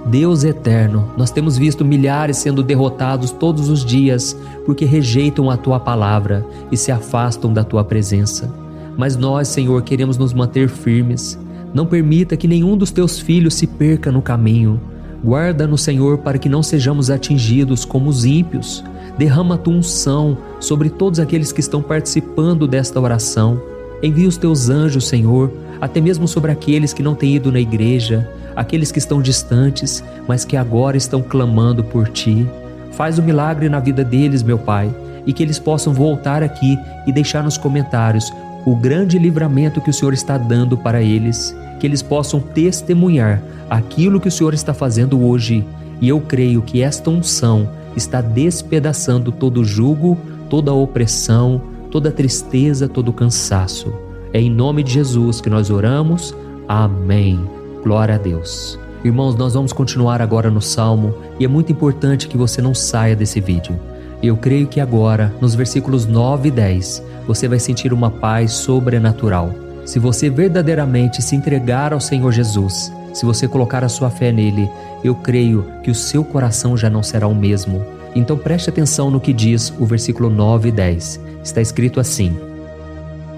Deus eterno, nós temos visto milhares sendo derrotados todos os dias porque rejeitam a Tua palavra e se afastam da Tua presença. Mas nós, Senhor, queremos nos manter firmes. Não permita que nenhum dos Teus filhos se perca no caminho. Guarda-nos, Senhor, para que não sejamos atingidos como os ímpios. Derrama a Tua unção sobre todos aqueles que estão participando desta oração. Envia os Teus anjos, Senhor, até mesmo sobre aqueles que não têm ido na igreja, aqueles que estão distantes, mas que agora estão clamando por Ti. Faz um milagre na vida deles, meu Pai, e que eles possam voltar aqui e deixar nos comentários o grande livramento que o Senhor está dando para eles, que eles possam testemunhar aquilo que o Senhor está fazendo hoje. E eu creio que esta unção está despedaçando todo o jugo, toda a opressão, toda a tristeza, todo o cansaço. É em nome de Jesus que nós oramos. Amém. Glória a Deus. Irmãos, nós vamos continuar agora no Salmo e é muito importante que você não saia desse vídeo. Eu creio que agora, nos versículos 9 e 10, você vai sentir uma paz sobrenatural. Se você verdadeiramente se entregar ao Senhor Jesus, se você colocar a sua fé nele, eu creio que o seu coração já não será o mesmo. Então preste atenção no que diz o versículo 9 e 10. Está escrito assim: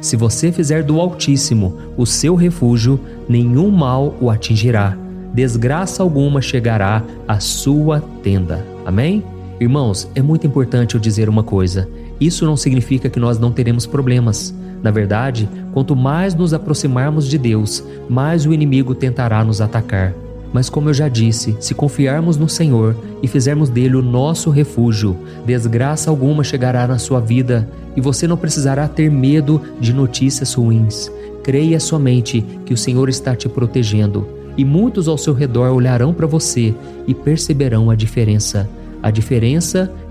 Se você fizer do Altíssimo o seu refúgio, nenhum mal o atingirá, desgraça alguma chegará à sua tenda. Amém? Irmãos, é muito importante eu dizer uma coisa: isso não significa que nós não teremos problemas. Na verdade, quanto mais nos aproximarmos de Deus, mais o inimigo tentará nos atacar. Mas como eu já disse, se confiarmos no Senhor e fizermos dele o nosso refúgio, desgraça alguma chegará na sua vida e você não precisará ter medo de notícias ruins. Creia somente que o Senhor está te protegendo e muitos ao seu redor olharão para você e perceberão a diferença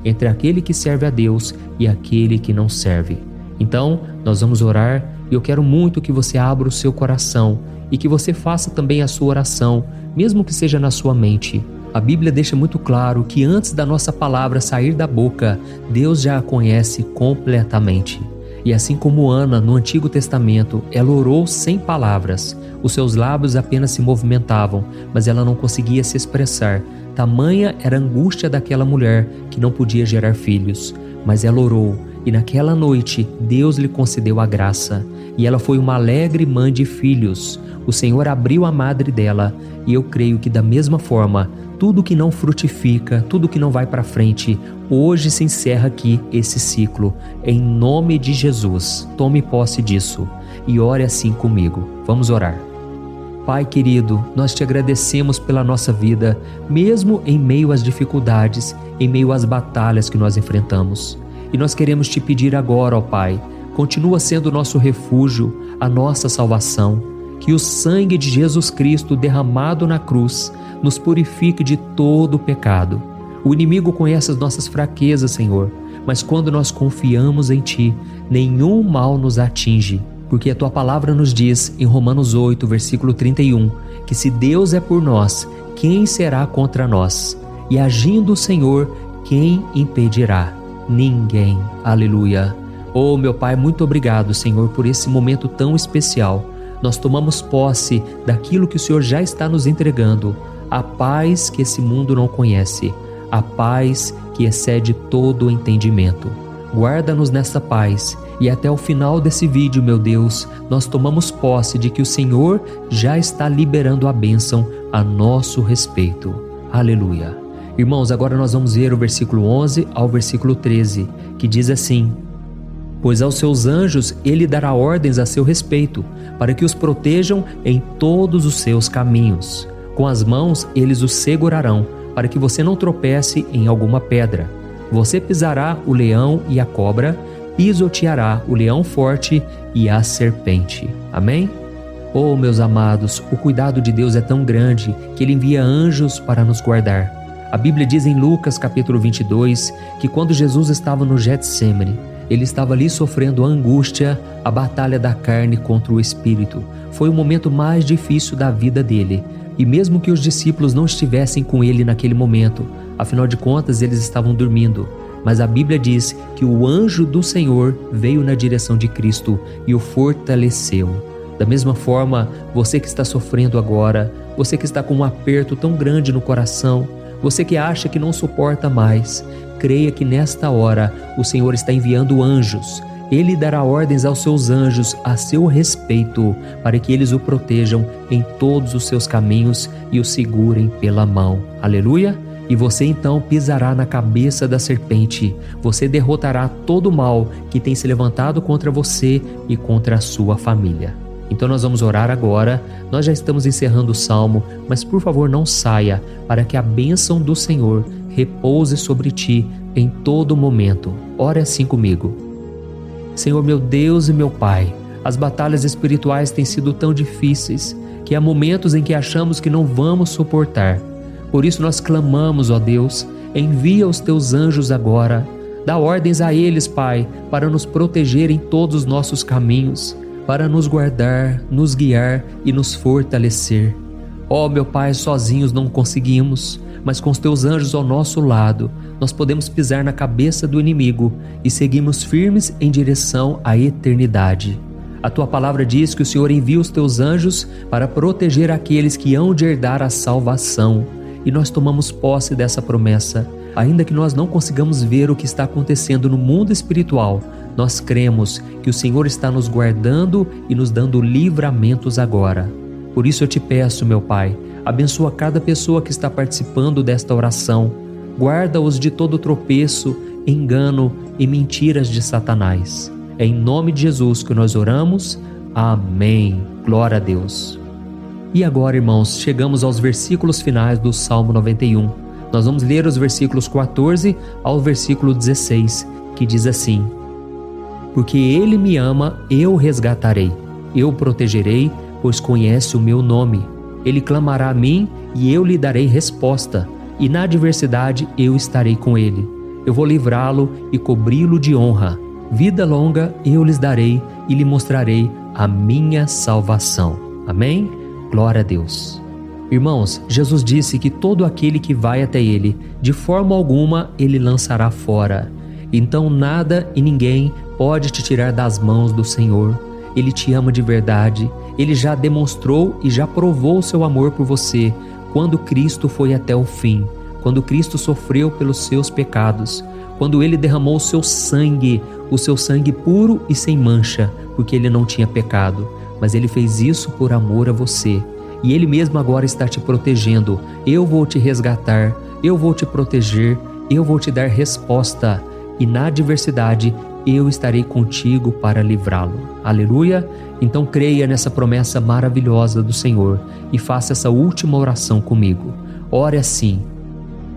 entre aquele que serve a Deus e aquele que não serve. Então, nós vamos orar e eu quero muito que você abra o seu coração e que você faça também a sua oração, mesmo que seja na sua mente. A Bíblia deixa muito claro que antes da nossa palavra sair da boca, Deus já a conhece completamente. E assim como Ana, no Antigo Testamento, ela orou sem palavras. Os seus lábios apenas se movimentavam, mas ela não conseguia se expressar. Tamanha era a angústia daquela mulher que não podia gerar filhos. Mas ela orou, e naquela noite Deus lhe concedeu a graça. E ela foi uma alegre mãe de filhos. O Senhor abriu a madre dela, e eu creio que da mesma forma, tudo que não frutifica, tudo que não vai para frente, hoje se encerra aqui esse ciclo. Em nome de Jesus, tome posse disso e ore assim comigo. Vamos orar. Pai querido, nós te agradecemos pela nossa vida, mesmo em meio às dificuldades, em meio às batalhas que nós enfrentamos. E nós queremos te pedir agora, ó Pai, continua sendo o nosso refúgio, a nossa salvação, que o sangue de Jesus Cristo derramado na cruz nos purifique de todo o pecado. O inimigo conhece as nossas fraquezas, Senhor, mas quando nós confiamos em Ti, nenhum mal nos atinge. Porque a Tua palavra nos diz, em Romanos 8, versículo 31, que se Deus é por nós, quem será contra nós? E agindo o Senhor, quem impedirá? Ninguém. Aleluia. Oh, meu Pai, muito obrigado, Senhor, por esse momento tão especial. Nós tomamos posse daquilo que o Senhor já está nos entregando, a paz que esse mundo não conhece, a paz que excede todo o entendimento. Guarda-nos nessa paz e até o final desse vídeo, meu Deus, nós tomamos posse de que o Senhor já está liberando a bênção a nosso respeito. Aleluia. Irmãos, agora nós vamos ver o versículo 11 ao versículo 13, que diz assim: Pois aos seus anjos ele dará ordens a seu respeito, para que os protejam em todos os seus caminhos. Com as mãos eles os segurarão, para que você não tropece em alguma pedra. Você pisará o leão e a cobra, pisoteará o leão forte e a serpente. Amém? Oh, meus amados, o cuidado de Deus é tão grande que Ele envia anjos para nos guardar. A Bíblia diz em Lucas capítulo 22 que quando Jesus estava no Getsêmani, Ele estava ali sofrendo a angústia, a batalha da carne contra o Espírito. Foi o momento mais difícil da vida dele. E mesmo que os discípulos não estivessem com ele naquele momento, afinal de contas eles estavam dormindo, mas a Bíblia diz que o anjo do Senhor veio na direção de Cristo e o fortaleceu. Da mesma forma, você que está sofrendo agora, você que está com um aperto tão grande no coração, você que acha que não suporta mais, creia que nesta hora o Senhor está enviando anjos. Ele dará ordens aos seus anjos a seu respeito, para que eles o protejam em todos os seus caminhos e o segurem pela mão. Aleluia! E você então pisará na cabeça da serpente. Você derrotará todo o mal que tem se levantado contra você e contra a sua família. Então nós vamos orar agora. Nós já estamos encerrando o salmo, mas por favor não saia, para que a bênção do Senhor repouse sobre ti em todo momento. Ore assim comigo. Senhor, meu Deus e meu Pai, as batalhas espirituais têm sido tão difíceis que há momentos em que achamos que não vamos suportar. Por isso nós clamamos, ó Deus, envia os teus anjos agora. Dá ordens a eles, Pai, para nos proteger em todos os nossos caminhos, para nos guardar, nos guiar e nos fortalecer. Ó meu Pai, sozinhos não conseguimos, mas com os teus anjos ao nosso lado, nós podemos pisar na cabeça do inimigo e seguimos firmes em direção à eternidade. A tua palavra diz que o Senhor envia os teus anjos para proteger aqueles que hão de herdar a salvação. E nós tomamos posse dessa promessa. Ainda que nós não consigamos ver o que está acontecendo no mundo espiritual, nós cremos que o Senhor está nos guardando e nos dando livramentos agora. Por isso eu te peço, meu Pai, abençoa cada pessoa que está participando desta oração. Guarda-os de todo tropeço, engano e mentiras de Satanás. É em nome de Jesus que nós oramos. Amém. Glória a Deus. E agora, irmãos, chegamos aos versículos finais do Salmo 91. Nós vamos ler os versículos 14 ao versículo 16, que diz assim: Porque Ele me ama, eu o resgatarei. Eu o protegerei, pois conhece o meu nome. Ele clamará a mim e eu lhe darei resposta. E na adversidade eu estarei com ele. Eu vou livrá-lo e cobri-lo de honra. Vida longa eu lhes darei e lhe mostrarei a minha salvação. Amém? Glória a Deus. Irmãos, Jesus disse que todo aquele que vai até ele, de forma alguma ele lançará fora. Então nada e ninguém pode te tirar das mãos do Senhor. Ele te ama de verdade. Ele já demonstrou e já provou o seu amor por você quando Cristo foi até o fim, quando Cristo sofreu pelos seus pecados, quando Ele derramou o seu sangue puro e sem mancha, porque Ele não tinha pecado, mas Ele fez isso por amor a você. e Ele mesmo agora está te protegendo. Eu vou te resgatar, eu vou te proteger, eu vou te dar resposta e na adversidade eu estarei contigo para livrá-lo. Aleluia! Então creia nessa promessa maravilhosa do Senhor e faça essa última oração comigo. Ore assim: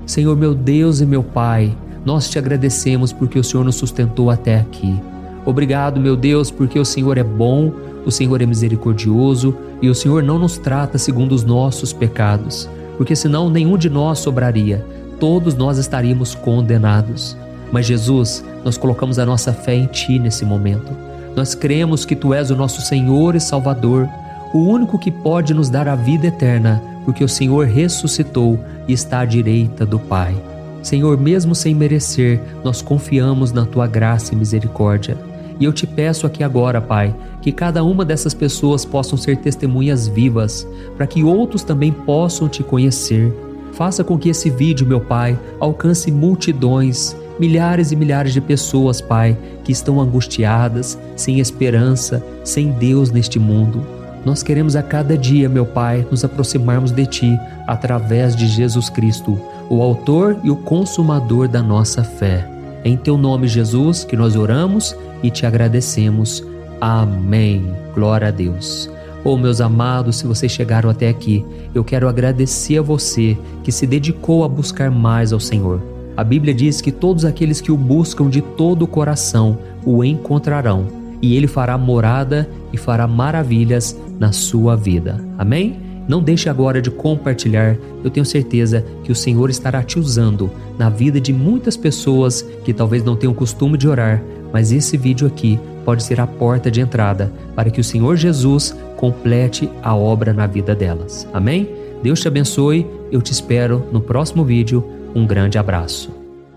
Senhor meu Deus e meu Pai, nós te agradecemos porque o Senhor nos sustentou até aqui. Obrigado, meu Deus, porque o Senhor é bom, o Senhor é misericordioso e o Senhor não nos trata segundo os nossos pecados, porque senão nenhum de nós sobraria, todos nós estaríamos condenados. Mas Jesus, nós colocamos a nossa fé em Ti nesse momento. Nós cremos que Tu és o nosso Senhor e Salvador, o único que pode nos dar a vida eterna, porque o Senhor ressuscitou e está à direita do Pai. Senhor, mesmo sem merecer, nós confiamos na Tua graça e misericórdia. E eu te peço aqui agora, Pai, que cada uma dessas pessoas possam ser testemunhas vivas, para que outros também possam Te conhecer. Faça com que esse vídeo, meu Pai, alcance multidões, milhares e milhares de pessoas, Pai, que estão angustiadas, sem esperança, sem Deus neste mundo. Nós queremos a cada dia, meu Pai, nos aproximarmos de Ti através de Jesus Cristo, o autor e o consumador da nossa fé. É em Teu nome, Jesus, que nós oramos e Te agradecemos. Amém. Glória a Deus. Oh, meus amados, se vocês chegaram até aqui, eu quero agradecer a você que se dedicou a buscar mais ao Senhor. A Bíblia diz que todos aqueles que o buscam de todo o coração o encontrarão, e Ele fará morada e fará maravilhas na sua vida. Amém? Não deixe agora de compartilhar, eu tenho certeza que o Senhor estará te usando na vida de muitas pessoas que talvez não tenham costume de orar, mas esse vídeo aqui pode ser a porta de entrada para que o Senhor Jesus complete a obra na vida delas. Amém? Deus te abençoe, eu te espero no próximo vídeo. Um grande abraço.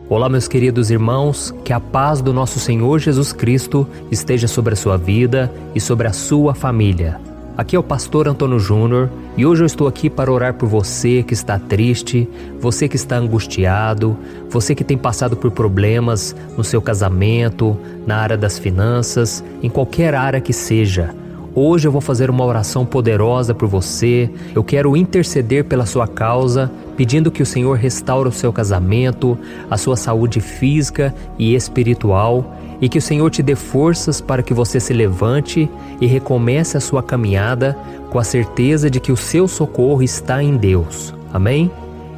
Olá, meus queridos irmãos, que a paz do nosso Senhor Jesus Cristo esteja sobre a sua vida e sobre a sua família. Aqui é o pastor Antônio Júnior e hoje eu estou aqui para orar por você que está triste, você que está angustiado, você que tem passado por problemas no seu casamento, na área das finanças, em qualquer área que seja. Hoje eu vou fazer uma oração poderosa por você. Eu quero interceder pela sua causa, pedindo que o Senhor restaure o seu casamento, a sua saúde física e espiritual, e que o Senhor te dê forças para que você se levante e recomece a sua caminhada com a certeza de que o seu socorro está em Deus. Amém?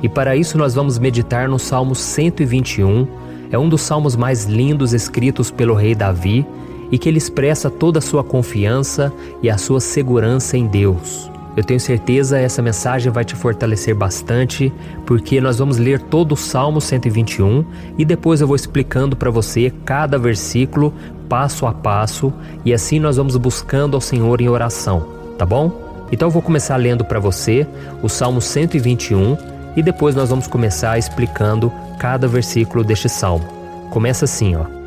E para isso nós vamos meditar no Salmo 121. É um dos salmos mais lindos escritos pelo rei Davi, e que ele expressa toda a sua confiança e a sua segurança em Deus. Eu tenho certeza essa mensagem vai te fortalecer bastante, porque nós vamos ler todo o Salmo 121 e depois eu vou explicando para você cada versículo, passo a passo, e assim nós vamos buscando ao Senhor em oração, tá bom? Então eu vou começar lendo para você o Salmo 121 e depois nós vamos começar explicando cada versículo deste salmo. Começa assim, ó.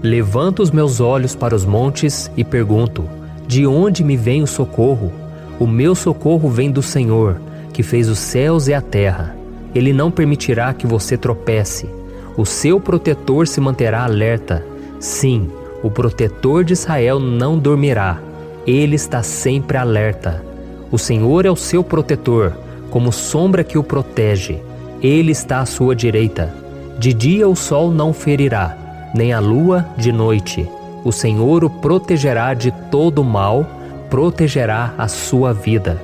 Levanto os meus olhos para os montes e pergunto: de onde me vem o socorro? O meu socorro vem do Senhor, que fez os céus e a terra. Ele não permitirá que você tropece. O seu protetor se manterá alerta. Sim, o protetor de Israel não dormirá. Ele está sempre alerta. O Senhor é o seu protetor, como sombra que o protege. Ele está à sua direita. De dia o sol não ferirá, nem a lua de noite. O Senhor o protegerá de todo mal, protegerá a sua vida.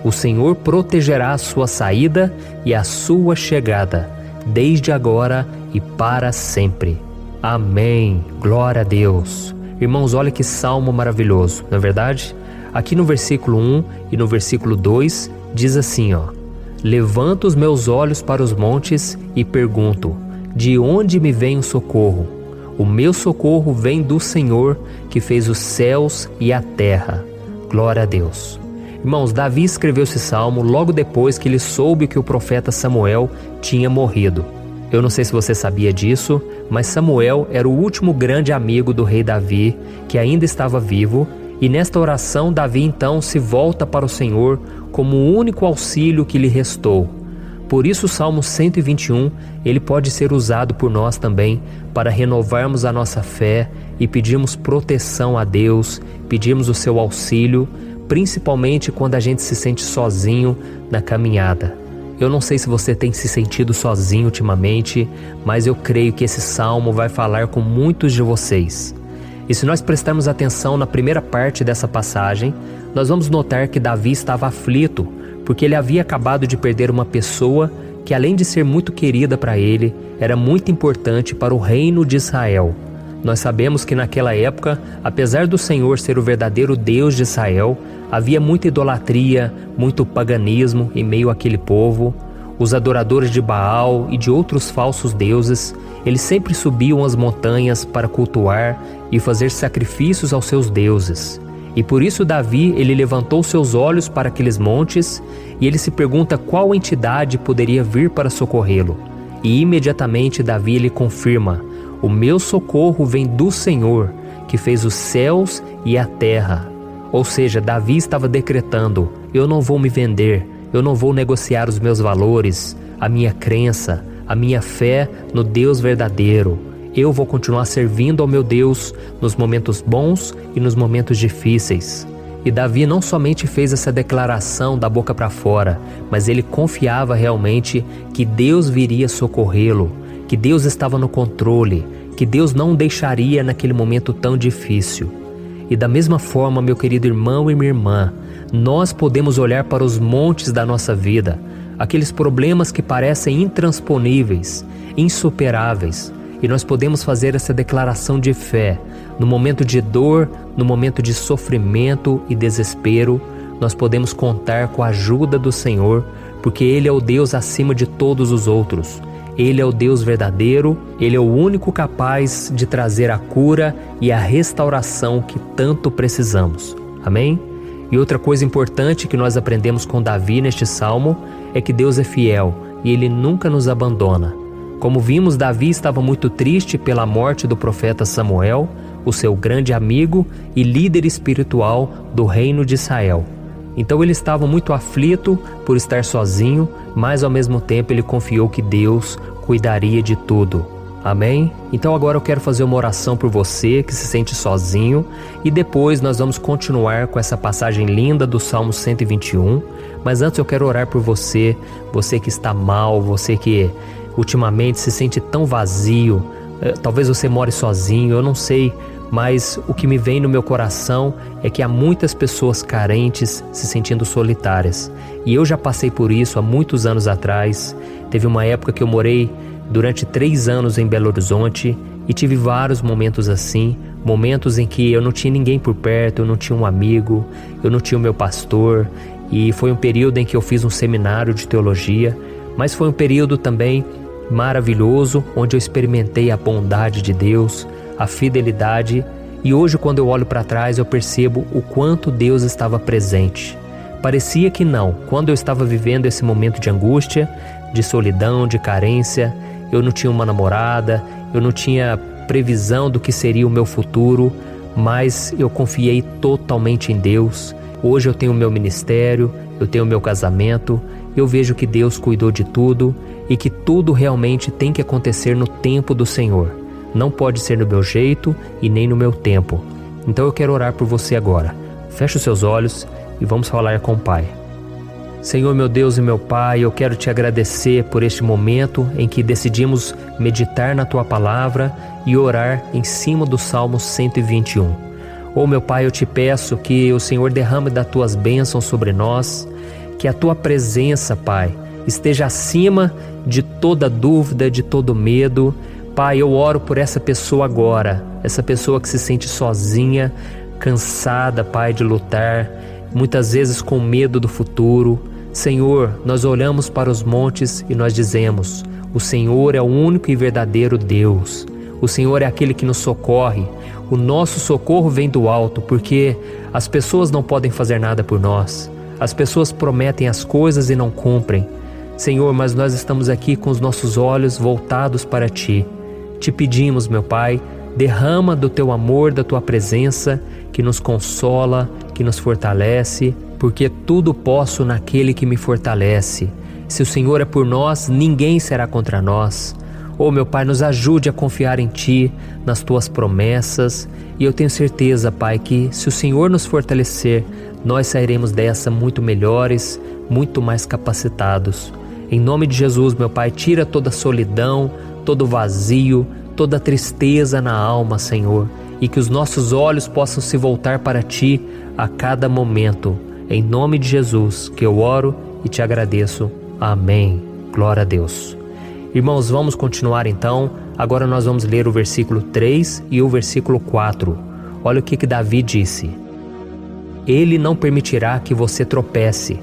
O Senhor protegerá a sua saída e a sua chegada, desde agora e para sempre. Amém. Glória a Deus. Irmãos, olha que salmo maravilhoso, não é verdade? Aqui no versículo 1 e no versículo 2 diz assim, ó: Levanto os meus olhos para os montes e pergunto: de onde me vem o socorro? O meu socorro vem do Senhor, que fez os céus e a terra. Glória a Deus. Irmãos, Davi escreveu esse salmo logo depois que ele soube que o profeta Samuel tinha morrido. Eu não sei se você sabia disso, mas Samuel era o último grande amigo do rei Davi, que ainda estava vivo, e nesta oração Davi então se volta para o Senhor como o único auxílio que lhe restou. Por isso o Salmo 121, ele pode ser usado por nós também para renovarmos a nossa fé e pedirmos proteção a Deus, pedirmos o seu auxílio, principalmente quando a gente se sente sozinho na caminhada. Eu não sei se você tem se sentido sozinho ultimamente, mas eu creio que esse salmo vai falar com muitos de vocês. E se nós prestarmos atenção na primeira parte dessa passagem, nós vamos notar que Davi estava aflito, porque ele havia acabado de perder uma pessoa que, além de ser muito querida para ele, era muito importante para o reino de Israel. Nós sabemos que naquela época, apesar do Senhor ser o verdadeiro Deus de Israel, havia muita idolatria, muito paganismo em meio àquele povo. Os adoradores de Baal e de outros falsos deuses, eles sempre subiam as montanhas para cultuar e fazer sacrifícios aos seus deuses. E por isso Davi, ele levantou seus olhos para aqueles montes e ele se pergunta qual entidade poderia vir para socorrê-lo. E imediatamente Davi ele confirma: o meu socorro vem do Senhor, que fez os céus e a terra. Ou seja, Davi estava decretando: eu não vou me vender, eu não vou negociar os meus valores, a minha crença, a minha fé no Deus verdadeiro. Eu vou continuar servindo ao meu Deus nos momentos bons e nos momentos difíceis. E Davi não somente fez essa declaração da boca para fora, mas ele confiava realmente que Deus viria socorrê-lo, que Deus estava no controle, que Deus não o deixaria naquele momento tão difícil. E da mesma forma, meu querido irmão e minha irmã, nós podemos olhar para os montes da nossa vida, aqueles problemas que parecem intransponíveis, insuperáveis, e nós podemos fazer essa declaração de fé. No momento de dor, no momento de sofrimento e desespero, nós podemos contar com a ajuda do Senhor, porque Ele é o Deus acima de todos os outros. Ele é o Deus verdadeiro, Ele é o único capaz de trazer a cura e a restauração que tanto precisamos. Amém? E outra coisa importante que nós aprendemos com Davi neste salmo é que Deus é fiel e Ele nunca nos abandona. Como vimos, Davi estava muito triste pela morte do profeta Samuel, o seu grande amigo e líder espiritual do reino de Israel. Então ele estava muito aflito por estar sozinho, mas ao mesmo tempo ele confiou que Deus cuidaria de tudo. Amém? Então agora eu quero fazer uma oração por você que se sente sozinho e depois nós vamos continuar com essa passagem linda do Salmo 121. Mas antes eu quero orar por você, você que está mal, você que ultimamente se sente tão vazio, talvez você more sozinho, eu não sei, mas o que me vem no meu coração é que há muitas pessoas carentes se sentindo solitárias. E eu já passei por isso há muitos anos atrás. Teve uma época que eu morei durante 3 anos em Belo Horizonte e tive vários momentos assim, momentos em que eu não tinha ninguém por perto, eu não tinha um amigo, eu não tinha o meu pastor, e foi um período em que eu fiz um seminário de teologia, mas foi um período também maravilhoso, onde eu experimentei a bondade de Deus, a fidelidade, e hoje quando eu olho para trás eu percebo o quanto Deus estava presente. Parecia que não, quando eu estava vivendo esse momento de angústia, de solidão, de carência, eu não tinha uma namorada, eu não tinha previsão do que seria o meu futuro, mas eu confiei totalmente em Deus. Hoje eu tenho o meu ministério, eu tenho o meu casamento, eu vejo que Deus cuidou de tudo e que tudo realmente tem que acontecer no tempo do Senhor. Não pode ser no meu jeito e nem no meu tempo. Então eu quero orar por você agora. Feche os seus olhos e vamos falar com o Pai. Senhor, meu Deus e meu Pai, eu quero te agradecer por este momento em que decidimos meditar na Tua Palavra e orar em cima do Salmo 121. Oh, meu Pai, eu te peço que o Senhor derrame das Tuas bênçãos sobre nós, que a Tua presença, Pai, esteja acima de toda dúvida, de todo medo. Pai, eu oro por essa pessoa agora, essa pessoa que se sente sozinha, cansada, Pai, de lutar, muitas vezes com medo do futuro. Senhor, nós olhamos para os montes e nós dizemos: o Senhor é o único e verdadeiro Deus. O Senhor é aquele que nos socorre. O nosso socorro vem do alto, porque as pessoas não podem fazer nada por nós. As pessoas prometem as coisas e não cumprem. Senhor, mas nós estamos aqui com os nossos olhos voltados para Ti. Te pedimos, meu Pai, derrama do Teu amor, da Tua presença, que nos consola, que nos fortalece, porque tudo posso naquele que me fortalece. Se o Senhor é por nós, ninguém será contra nós. Oh, meu Pai, nos ajude a confiar em Ti, nas Tuas promessas, e eu tenho certeza, Pai, que se o Senhor nos fortalecer, nós sairemos dessa muito melhores, muito mais capacitados. Em nome de Jesus, meu Pai, tira toda a solidão, todo o vazio, toda a tristeza na alma, Senhor, e que os nossos olhos possam se voltar para Ti a cada momento. Em nome de Jesus que eu oro e te agradeço. Amém. Glória a Deus. Irmãos, vamos continuar então. Agora nós vamos ler o versículo 3 e o versículo 4. Olha o que Davi disse. Ele não permitirá que você tropece.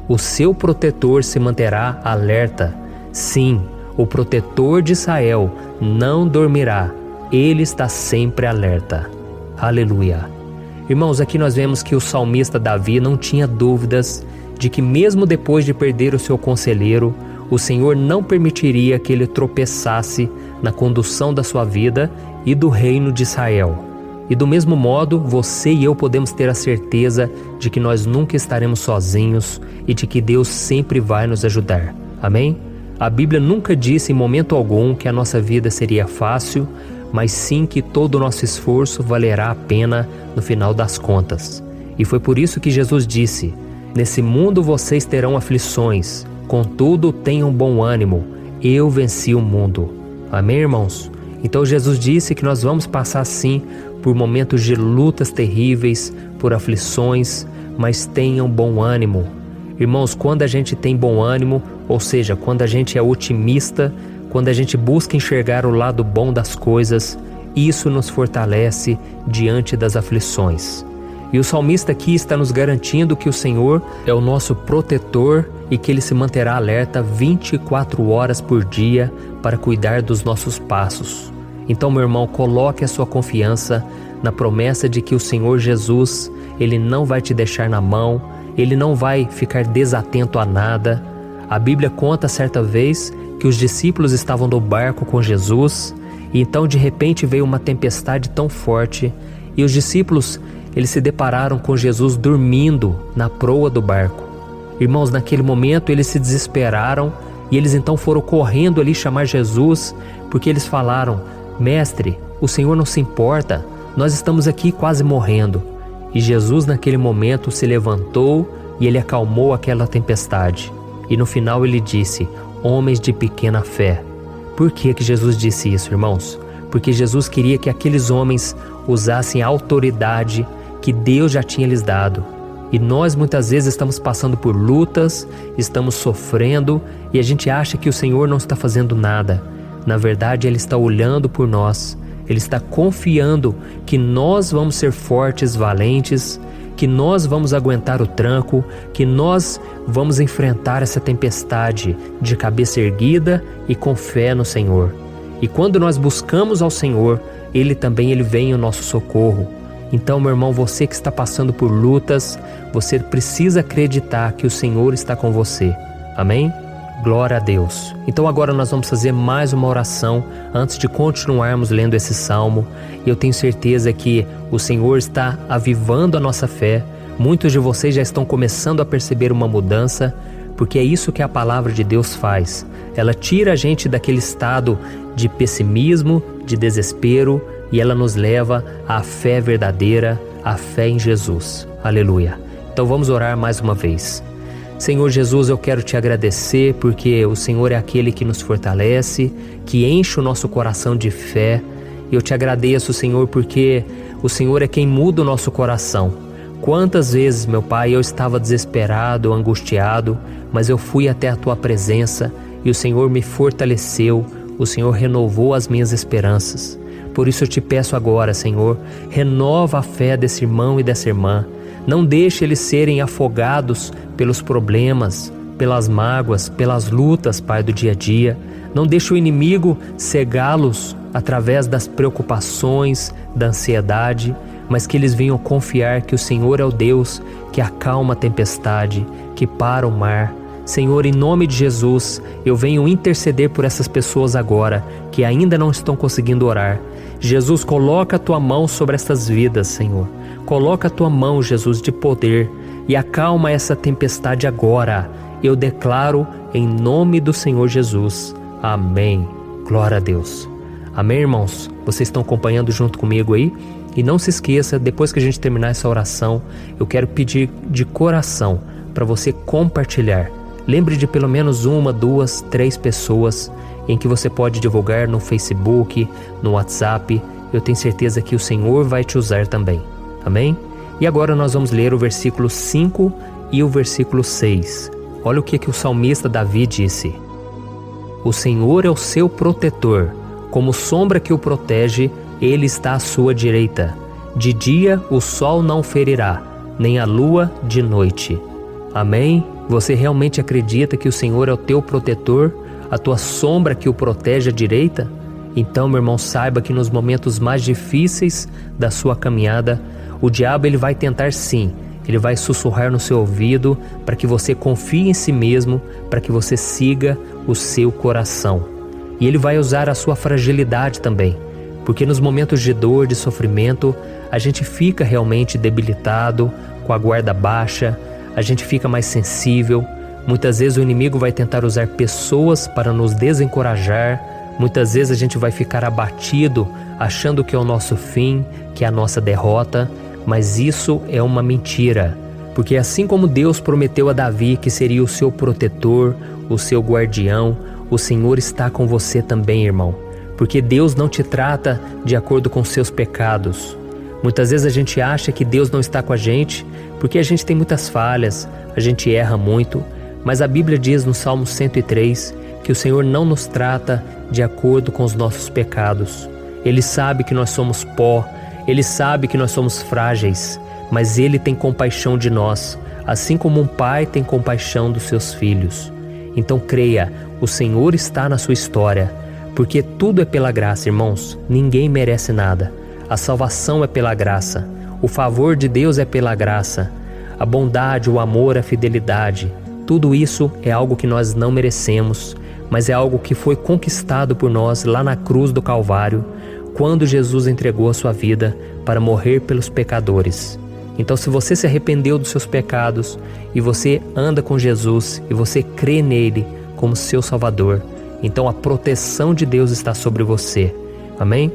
O seu protetor se manterá alerta. Sim, o protetor de Israel não dormirá. Ele está sempre alerta. Aleluia. Irmãos, aqui nós vemos que o salmista Davi não tinha dúvidas de que mesmo depois de perder o seu conselheiro, o Senhor não permitiria que ele tropeçasse na condução da sua vida e do reino de Israel. E do mesmo modo, você e eu podemos ter a certeza de que nós nunca estaremos sozinhos e de que Deus sempre vai nos ajudar. Amém? A Bíblia nunca disse em momento algum que a nossa vida seria fácil, mas sim que todo o nosso esforço valerá a pena no final das contas. E foi por isso que Jesus disse: nesse mundo vocês terão aflições, contudo tenham bom ânimo, eu venci o mundo. Amém, irmãos? Então Jesus disse que nós vamos passar sim por momentos de lutas terríveis, por aflições, mas tenham bom ânimo. Irmãos, quando a gente tem bom ânimo, ou seja, quando a gente é otimista, quando a gente busca enxergar o lado bom das coisas, isso nos fortalece diante das aflições. E o salmista aqui está nos garantindo que o Senhor é o nosso protetor e que Ele se manterá alerta 24 horas por dia para cuidar dos nossos passos. Então, meu irmão, coloque a sua confiança na promessa de que o Senhor Jesus, Ele não vai te deixar na mão, Ele não vai ficar desatento a nada. A Bíblia conta certa vez que os discípulos estavam no barco com Jesus e então de repente veio uma tempestade tão forte e os discípulos eles se depararam com Jesus dormindo na proa do barco. Irmãos, naquele momento eles se desesperaram e eles então foram correndo ali chamar Jesus, porque eles falaram: Mestre, o Senhor não se importa, nós estamos aqui quase morrendo. E Jesus naquele momento se levantou e Ele acalmou aquela tempestade. E no final Ele disse: homens de pequena fé. Por que Jesus disse isso, irmãos? Porque Jesus queria que aqueles homens usassem a autoridade que Deus já tinha lhes dado. E nós muitas vezes estamos passando por lutas, estamos sofrendo e a gente acha que o Senhor não está fazendo nada. Na verdade, Ele está olhando por nós, Ele está confiando que nós vamos ser fortes, valentes, que nós vamos aguentar o tranco, que nós vamos enfrentar essa tempestade de cabeça erguida e com fé no Senhor. E quando nós buscamos ao Senhor, Ele vem ao nosso socorro. Então, meu irmão, você que está passando por lutas, você precisa acreditar que o Senhor está com você. Amém? Glória a Deus. Então agora nós vamos fazer mais uma oração antes de continuarmos lendo esse salmo. E eu tenho certeza que o Senhor está avivando a nossa fé. Muitos de vocês já estão começando a perceber uma mudança, porque é isso que a palavra de Deus faz. Ela tira a gente daquele estado de pessimismo, de desespero, e ela nos leva à fé verdadeira, à fé em Jesus. Aleluia. Então vamos orar mais uma vez. Senhor Jesus, eu quero te agradecer porque o Senhor é aquele que nos fortalece, que enche o nosso coração de fé. Eu te agradeço, Senhor, porque o Senhor é quem muda o nosso coração. Quantas vezes, meu Pai, eu estava desesperado, angustiado, mas eu fui até a Tua presença e o Senhor me fortaleceu, o Senhor renovou as minhas esperanças. Por isso eu te peço agora, Senhor, renova a fé desse irmão e dessa irmã. Não deixe eles serem afogados pelos problemas, pelas mágoas, pelas lutas, Pai, do dia a dia. Não deixe o inimigo cegá-los através das preocupações, da ansiedade, mas que eles venham confiar que o Senhor é o Deus que acalma a tempestade, que para o mar. Senhor, em nome de Jesus, eu venho interceder por essas pessoas agora que ainda não estão conseguindo orar. Jesus, coloca a Tua mão sobre essas vidas, Senhor. Coloca a Tua mão, Jesus, de poder e acalma essa tempestade agora. Eu declaro em nome do Senhor Jesus. Amém. Glória a Deus. Amém, irmãos? Vocês estão acompanhando junto comigo aí? E não se esqueça, depois que a gente terminar essa oração, eu quero pedir de coração para você compartilhar. Lembre de pelo menos 1, 2, 3 pessoas em que você pode divulgar no Facebook, no WhatsApp. Eu tenho certeza que o Senhor vai te usar também. Amém? E agora nós vamos ler o versículo 5 e o versículo 6. Olha o que o salmista Davi disse. O Senhor é o seu protetor, como sombra que o protege, Ele está à sua direita. De dia o sol não ferirá, nem a lua de noite. Amém? Você realmente acredita que o Senhor é o teu protetor, a tua sombra que o protege à direita? Então, meu irmão, saiba que nos momentos mais difíceis da sua caminhada, o diabo ele vai tentar sim, ele vai sussurrar no seu ouvido para que você confie em si mesmo, para que você siga o seu coração. E ele vai usar a sua fragilidade também, porque nos momentos de dor, de sofrimento, a gente fica realmente debilitado, com a guarda baixa, a gente fica mais sensível. Muitas vezes o inimigo vai tentar usar pessoas para nos desencorajar. Muitas vezes a gente vai ficar abatido, achando que é o nosso fim, que é a nossa derrota. Mas isso é uma mentira, porque assim como Deus prometeu a Davi que seria o seu protetor, o seu guardião, o Senhor está com você também, irmão. Porque Deus não te trata de acordo com seus pecados. Muitas vezes a gente acha que Deus não está com a gente porque a gente tem muitas falhas, a gente erra muito, mas a Bíblia diz no Salmo 103 que o Senhor não nos trata de acordo com os nossos pecados. Ele sabe que nós somos pó, Ele sabe que nós somos frágeis, mas Ele tem compaixão de nós, assim como um pai tem compaixão dos seus filhos. Então creia, o Senhor está na sua história, porque tudo é pela graça, irmãos, ninguém merece nada. A salvação é pela graça, o favor de Deus é pela graça, a bondade, o amor, a fidelidade, tudo isso é algo que nós não merecemos, mas é algo que foi conquistado por nós lá na cruz do Calvário, quando Jesus entregou a sua vida para morrer pelos pecadores. Então, se você se arrependeu dos seus pecados e você anda com Jesus e você crê nele como seu Salvador, então a proteção de Deus está sobre você. Amém?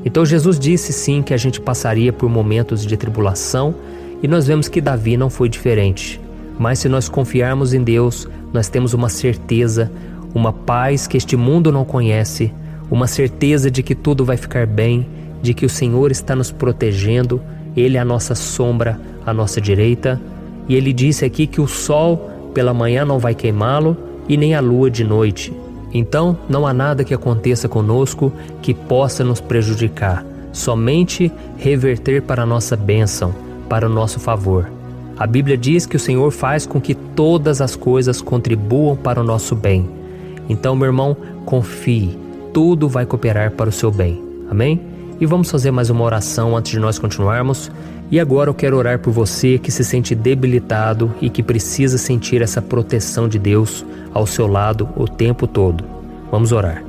Então Jesus disse sim que a gente passaria por momentos de tribulação e nós vemos que Davi não foi diferente. Mas se nós confiarmos em Deus, nós temos uma certeza, uma paz que este mundo não conhece, uma certeza de que tudo vai ficar bem, de que o Senhor está nos protegendo, Ele é a nossa sombra, à nossa direita. E Ele disse aqui que o sol pela manhã não vai queimá-lo e nem a lua de noite. Então não há nada que aconteça conosco que possa nos prejudicar, somente reverter para a nossa bênção, para o nosso favor. A Bíblia diz que o Senhor faz com que todas as coisas contribuam para o nosso bem. Então, meu irmão, confie, tudo vai cooperar para o seu bem. Amém? E vamos fazer mais uma oração antes de nós continuarmos. E agora eu quero orar por você que se sente debilitado e que precisa sentir essa proteção de Deus ao seu lado o tempo todo. Vamos orar.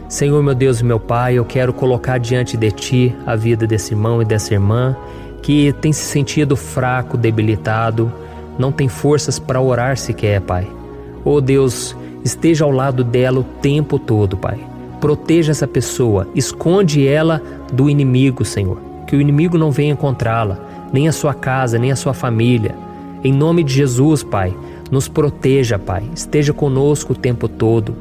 Senhor, meu Deus e meu Pai, eu quero colocar diante de Ti a vida desse irmão e dessa irmã que tem se sentido fraco, debilitado, não tem forças para orar sequer, Pai. Oh Deus, esteja ao lado dela o tempo todo, Pai. Proteja essa pessoa, esconde ela do inimigo, Senhor. Que o inimigo não venha encontrá-la, nem a sua casa, nem a sua família. Em nome de Jesus, Pai, nos proteja, Pai. Esteja conosco o tempo todo.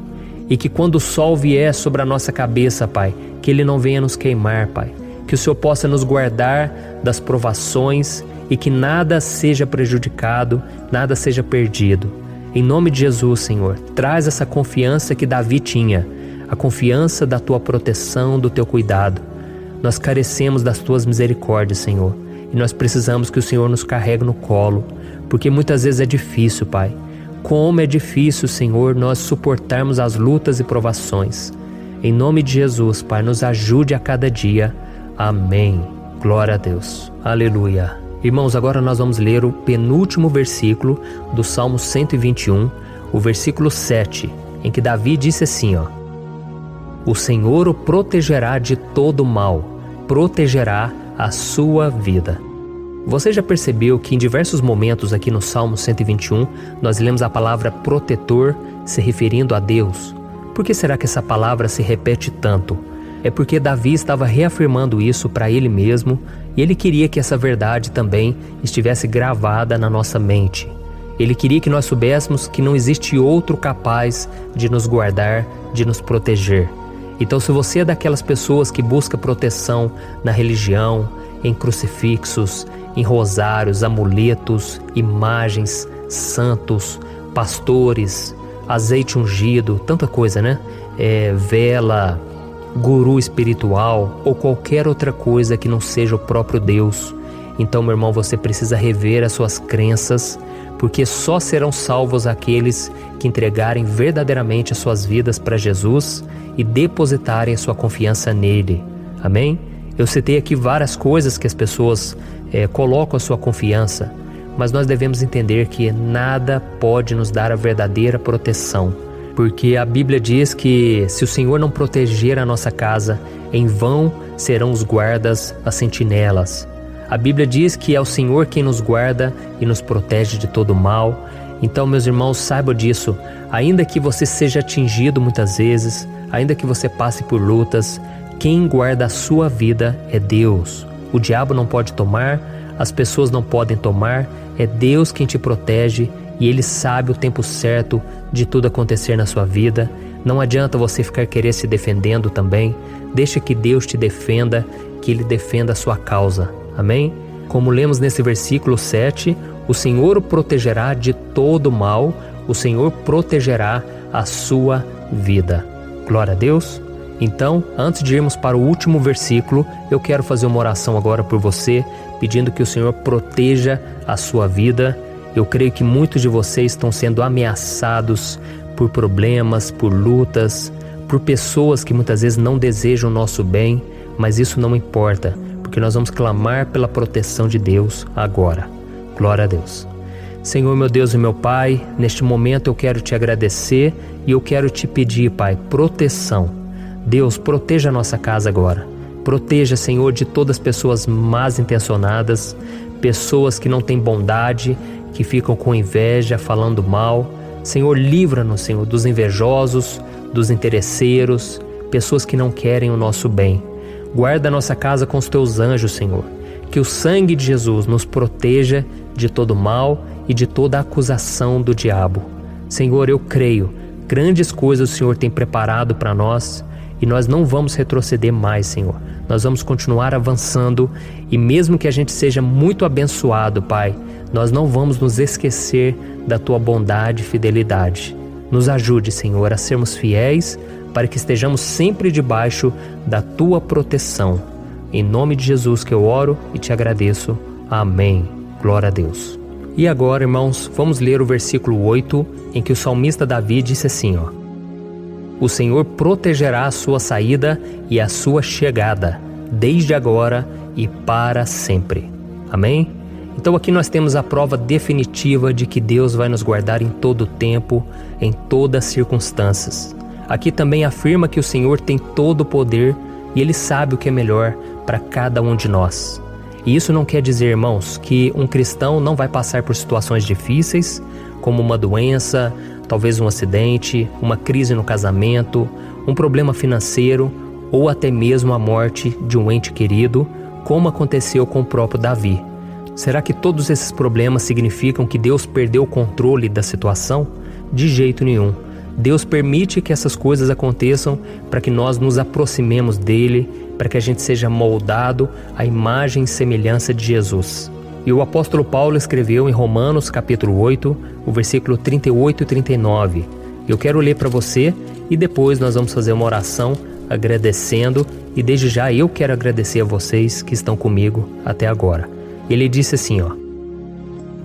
E que quando o sol vier sobre a nossa cabeça, Pai, que ele não venha nos queimar, Pai. Que o Senhor possa nos guardar das provações e que nada seja prejudicado, nada seja perdido. Em nome de Jesus, Senhor, traz essa confiança que Davi tinha, a confiança da Tua proteção, do Teu cuidado. Nós carecemos das Tuas misericórdias, Senhor, e nós precisamos que o Senhor nos carregue no colo, porque muitas vezes é difícil, Pai. Como é difícil, Senhor, nós suportarmos as lutas e provações. Em nome de Jesus, Pai, nos ajude a cada dia. Amém. Glória a Deus. Aleluia. Irmãos, agora nós vamos ler o penúltimo versículo do Salmo 121, o versículo 7, em que Davi disse assim, ó: O Senhor o protegerá de todo mal, protegerá a sua vida. Você já percebeu que em diversos momentos aqui no Salmo 121, nós lemos a palavra protetor se referindo a Deus? Por que será que essa palavra se repete tanto? é porque Davi estava reafirmando isso para ele mesmo e ele queria que essa verdade também estivesse gravada na nossa mente. Ele queria que nós soubéssemos que não existe outro capaz de nos guardar, de nos proteger. Então, se você é daquelas pessoas que busca proteção na religião, em crucifixos, em rosários, amuletos, imagens, santos, pastores, azeite ungido, tanta coisa, né? Vela, guru espiritual ou qualquer outra coisa que não seja o próprio Deus. Então, meu irmão, você precisa rever as suas crenças, porque só serão salvos aqueles que entregarem verdadeiramente as suas vidas para Jesus e depositarem a sua confiança nele. Amém? Eu citei aqui várias coisas que as pessoas colocam a sua confiança, mas nós devemos entender que nada pode nos dar a verdadeira proteção, porque a Bíblia diz que se o Senhor não proteger a nossa casa, em vão serão os guardas, as sentinelas. A Bíblia diz que é o Senhor quem nos guarda e nos protege de todo mal. Então, meus irmãos, saibam disso. Ainda que você seja atingido muitas vezes, ainda que você passe por lutas, quem guarda a sua vida é Deus. O diabo não pode tomar, as pessoas não podem tomar, é Deus quem te protege e Ele sabe o tempo certo de tudo acontecer na sua vida. Não adianta você ficar querer se defendendo também. Deixa que Deus te defenda, que Ele defenda a sua causa. Amém? Como lemos nesse versículo 7, o Senhor o protegerá de todo mal, o Senhor protegerá a sua vida. Glória a Deus. Então, antes de irmos para o último versículo, eu quero fazer uma oração agora por você, pedindo que o Senhor proteja a sua vida. Eu creio que muitos de vocês estão sendo ameaçados por problemas, por lutas, por pessoas que muitas vezes não desejam o nosso bem, mas isso não importa, porque nós vamos clamar pela proteção de Deus agora. Glória a Deus. Senhor, meu Deus e meu Pai, neste momento eu quero te agradecer e eu quero te pedir, Pai, proteção. Deus, proteja a nossa casa agora. Proteja, Senhor, de todas as pessoas más intencionadas, pessoas que não têm bondade, que ficam com inveja, falando mal. Senhor, livra-nos, Senhor, dos invejosos, dos interesseiros, pessoas que não querem o nosso bem. Guarda a nossa casa com os teus anjos, Senhor. Que o sangue de Jesus nos proteja de todo mal e de toda acusação do diabo. Senhor, eu creio, grandes coisas o Senhor tem preparado para nós e nós não vamos retroceder mais, Senhor. Nós vamos continuar avançando e mesmo que a gente seja muito abençoado, Pai, nós não vamos nos esquecer da Tua bondade e fidelidade. Nos ajude, Senhor, a sermos fiéis para que estejamos sempre debaixo da Tua proteção. Em nome de Jesus que eu oro e te agradeço. Amém. Glória a Deus. E agora, irmãos, vamos ler o versículo 8, em que o salmista Davi disse assim, O Senhor protegerá a sua saída e a sua chegada, desde agora e para sempre. Amém? Então aqui nós temos a prova definitiva de que Deus vai nos guardar em todo o tempo, em todas as circunstâncias. Aqui também afirma que o Senhor tem todo o poder e Ele sabe o que é melhor para cada um de nós. E isso não quer dizer, irmãos, que um cristão não vai passar por situações difíceis, como uma doença, talvez um acidente, uma crise no casamento, um problema financeiro ou até mesmo a morte de um ente querido, como aconteceu com o próprio Davi. Será que todos esses problemas significam que Deus perdeu o controle da situação? De jeito nenhum. Deus permite que essas coisas aconteçam para que nós nos aproximemos dele, para que a gente seja moldado à imagem e semelhança de Jesus. E o apóstolo Paulo escreveu em Romanos capítulo 8, o versículo 38 e 39. Eu quero ler para você e depois nós vamos fazer uma oração agradecendo e desde já eu quero agradecer a vocês que estão comigo até agora. Ele disse assim,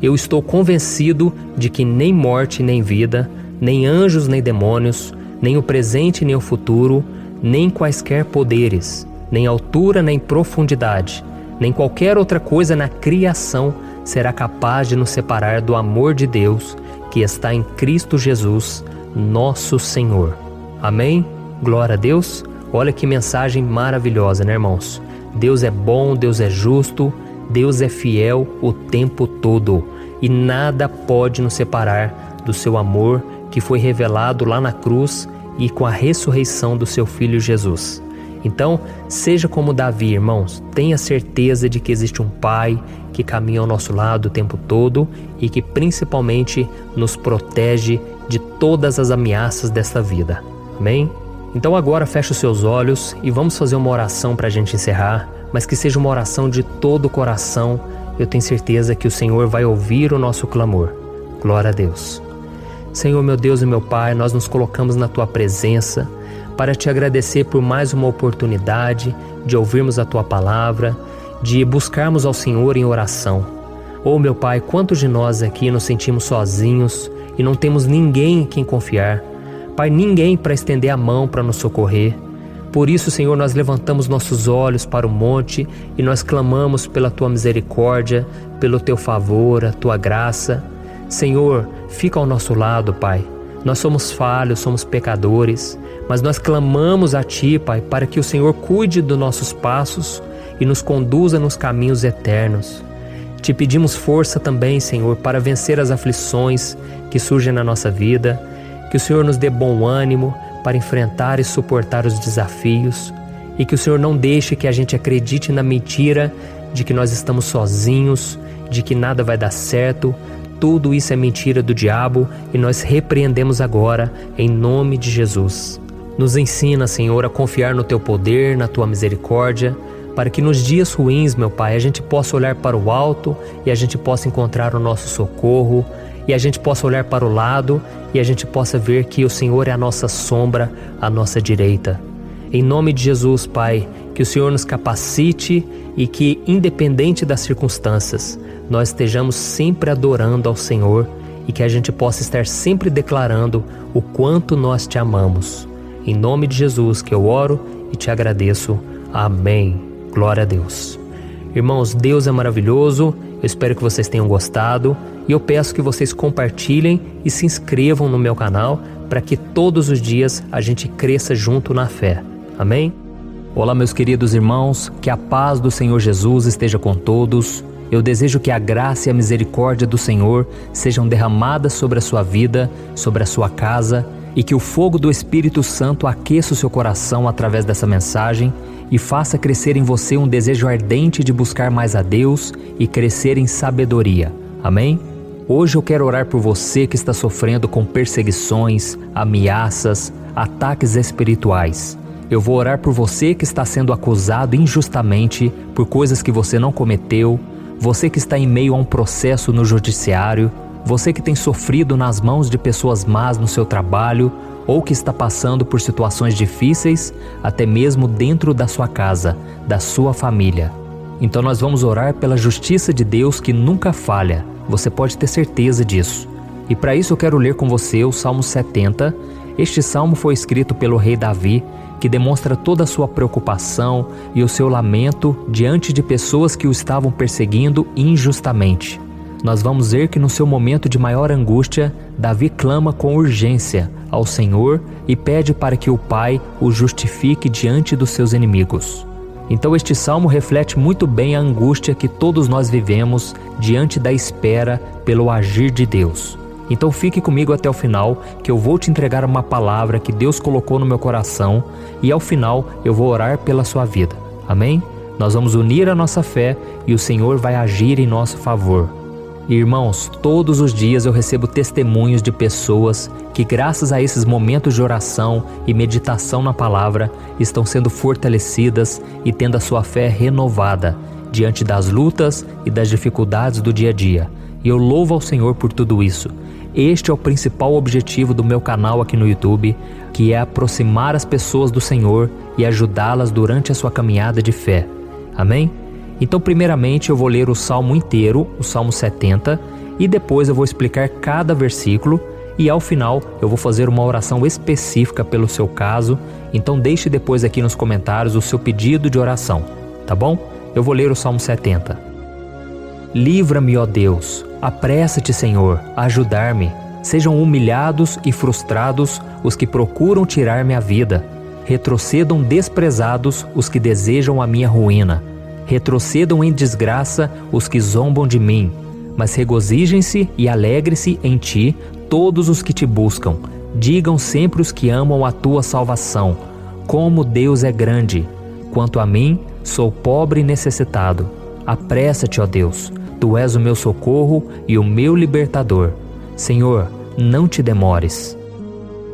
Eu estou convencido de que nem morte nem vida, nem anjos nem demônios, nem o presente nem o futuro, nem quaisquer poderes, nem altura nem profundidade, nem qualquer outra coisa na criação será capaz de nos separar do amor de Deus que está em Cristo Jesus, nosso Senhor. Amém? Glória a Deus. Olha que mensagem maravilhosa, né, irmãos? Deus é bom, Deus é justo, Deus é fiel o tempo todo e nada pode nos separar do seu amor que foi revelado lá na cruz e com a ressurreição do seu Filho Jesus. Então, seja como Davi, irmãos, tenha certeza de que existe um Pai que caminha ao nosso lado o tempo todo e que principalmente nos protege de todas as ameaças desta vida. Amém? Então agora feche os seus olhos e vamos fazer uma oração para a gente encerrar, mas que seja uma oração de todo o coração. Eu tenho certeza que o Senhor vai ouvir o nosso clamor. Glória a Deus. Senhor, meu Deus e meu Pai, nós nos colocamos na Tua presença para Te agradecer por mais uma oportunidade de ouvirmos a Tua palavra, de buscarmos ao Senhor em oração. Oh, meu Pai, quantos de nós aqui nos sentimos sozinhos e não temos ninguém em quem confiar. Pai, ninguém para estender a mão para nos socorrer. Por isso, Senhor, nós levantamos nossos olhos para o monte e nós clamamos pela Tua misericórdia, pelo Teu favor, a Tua graça. Senhor, fica ao nosso lado, Pai. Nós somos falhos, somos pecadores, mas nós clamamos a Ti, Pai, para que o Senhor cuide dos nossos passos e nos conduza nos caminhos eternos. Te pedimos força também, Senhor, para vencer as aflições que surgem na nossa vida, que o Senhor nos dê bom ânimo para enfrentar e suportar os desafios e que o Senhor não deixe que a gente acredite na mentira de que nós estamos sozinhos, de que nada vai dar certo. Tudo isso é mentira do diabo e nós repreendemos agora em nome de Jesus. Nos ensina, Senhor, a confiar no Teu poder, na Tua misericórdia, para que nos dias ruins, meu Pai, a gente possa olhar para o alto e a gente possa encontrar o nosso socorro, e a gente possa olhar para o lado e a gente possa ver que o Senhor é a nossa sombra, a nossa direita. Em nome de Jesus, Pai, que o Senhor nos capacite e que, independente das circunstâncias, nós estejamos sempre adorando ao Senhor e que a gente possa estar sempre declarando o quanto nós Te amamos. Em nome de Jesus que eu oro e Te agradeço. Amém. Glória a Deus. Irmãos, Deus é maravilhoso. Eu espero que vocês tenham gostado e eu peço que vocês compartilhem e se inscrevam no meu canal para que todos os dias a gente cresça junto na fé. Amém? Olá, meus queridos irmãos, que a paz do Senhor Jesus esteja com todos. Eu desejo que a graça e a misericórdia do Senhor sejam derramadas sobre a sua vida, sobre a sua casa, e que o fogo do Espírito Santo aqueça o seu coração através dessa mensagem e faça crescer em você um desejo ardente de buscar mais a Deus e crescer em sabedoria. Amém? Hoje eu quero orar por você que está sofrendo com perseguições, ameaças, ataques espirituais. Eu vou orar por você que está sendo acusado injustamente por coisas que você não cometeu, você que está em meio a um processo no judiciário, você que tem sofrido nas mãos de pessoas más no seu trabalho ou que está passando por situações difíceis, até mesmo dentro da sua casa, da sua família. Então nós vamos orar pela justiça de Deus que nunca falha, você pode ter certeza disso. E para isso eu quero ler com você o Salmo 70. Este salmo foi escrito pelo rei Davi, que demonstra toda a sua preocupação e o seu lamento diante de pessoas que o estavam perseguindo injustamente. Nós vamos ver que no seu momento de maior angústia, Davi clama com urgência ao Senhor e pede para que o Pai o justifique diante dos seus inimigos. Então este salmo reflete muito bem a angústia que todos nós vivemos diante da espera pelo agir de Deus. Então fique comigo até o final, que eu vou te entregar uma palavra que Deus colocou no meu coração e ao final eu vou orar pela sua vida. Amém? Nós vamos unir a nossa fé e o Senhor vai agir em nosso favor. Irmãos, todos os dias eu recebo testemunhos de pessoas que, graças a esses momentos de oração e meditação na palavra, estão sendo fortalecidas e tendo a sua fé renovada diante das lutas e das dificuldades do dia a dia. E eu louvo ao Senhor por tudo isso. Este é o principal objetivo do meu canal aqui no YouTube, que é aproximar as pessoas do Senhor e ajudá-las durante a sua caminhada de fé. Amém? Então, primeiramente, eu vou ler o Salmo inteiro, o Salmo 70, e depois eu vou explicar cada versículo e ao final eu vou fazer uma oração específica pelo seu caso. Então deixe depois aqui nos comentários o seu pedido de oração, tá bom? Eu vou ler o Salmo 70. Livra-me, ó Deus, apressa-te, Senhor, a ajudar-me. Sejam humilhados e frustrados os que procuram tirar-me a vida. Retrocedam desprezados os que desejam a minha ruína. Retrocedam em desgraça os que zombam de mim, mas regozijem-se e alegre-se em ti todos os que te buscam. Digam sempre os que amam a tua salvação. Como Deus é grande! Quanto a mim, sou pobre e necessitado. Apressa-te, ó Deus, Tu és o meu socorro e o meu libertador. Senhor, não te demores.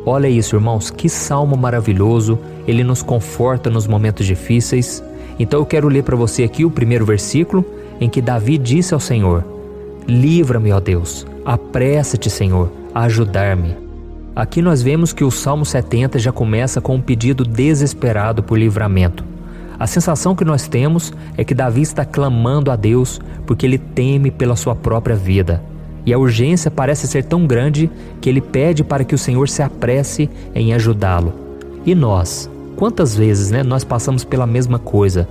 Olha isso, irmãos, que salmo maravilhoso, ele nos conforta nos momentos difíceis. Então eu quero ler para você aqui o primeiro versículo, em que Davi disse ao Senhor: livra-me, ó Deus, apressa-te, Senhor, a ajudar-me. Aqui nós vemos que o Salmo 70 já começa com um pedido desesperado por livramento. A sensação que nós temos é que Davi está clamando a Deus porque ele teme pela sua própria vida. E a urgência parece ser tão grande que ele pede para que o Senhor se apresse em ajudá-lo. E nós? Quantas vezes nós passamos pela mesma coisa?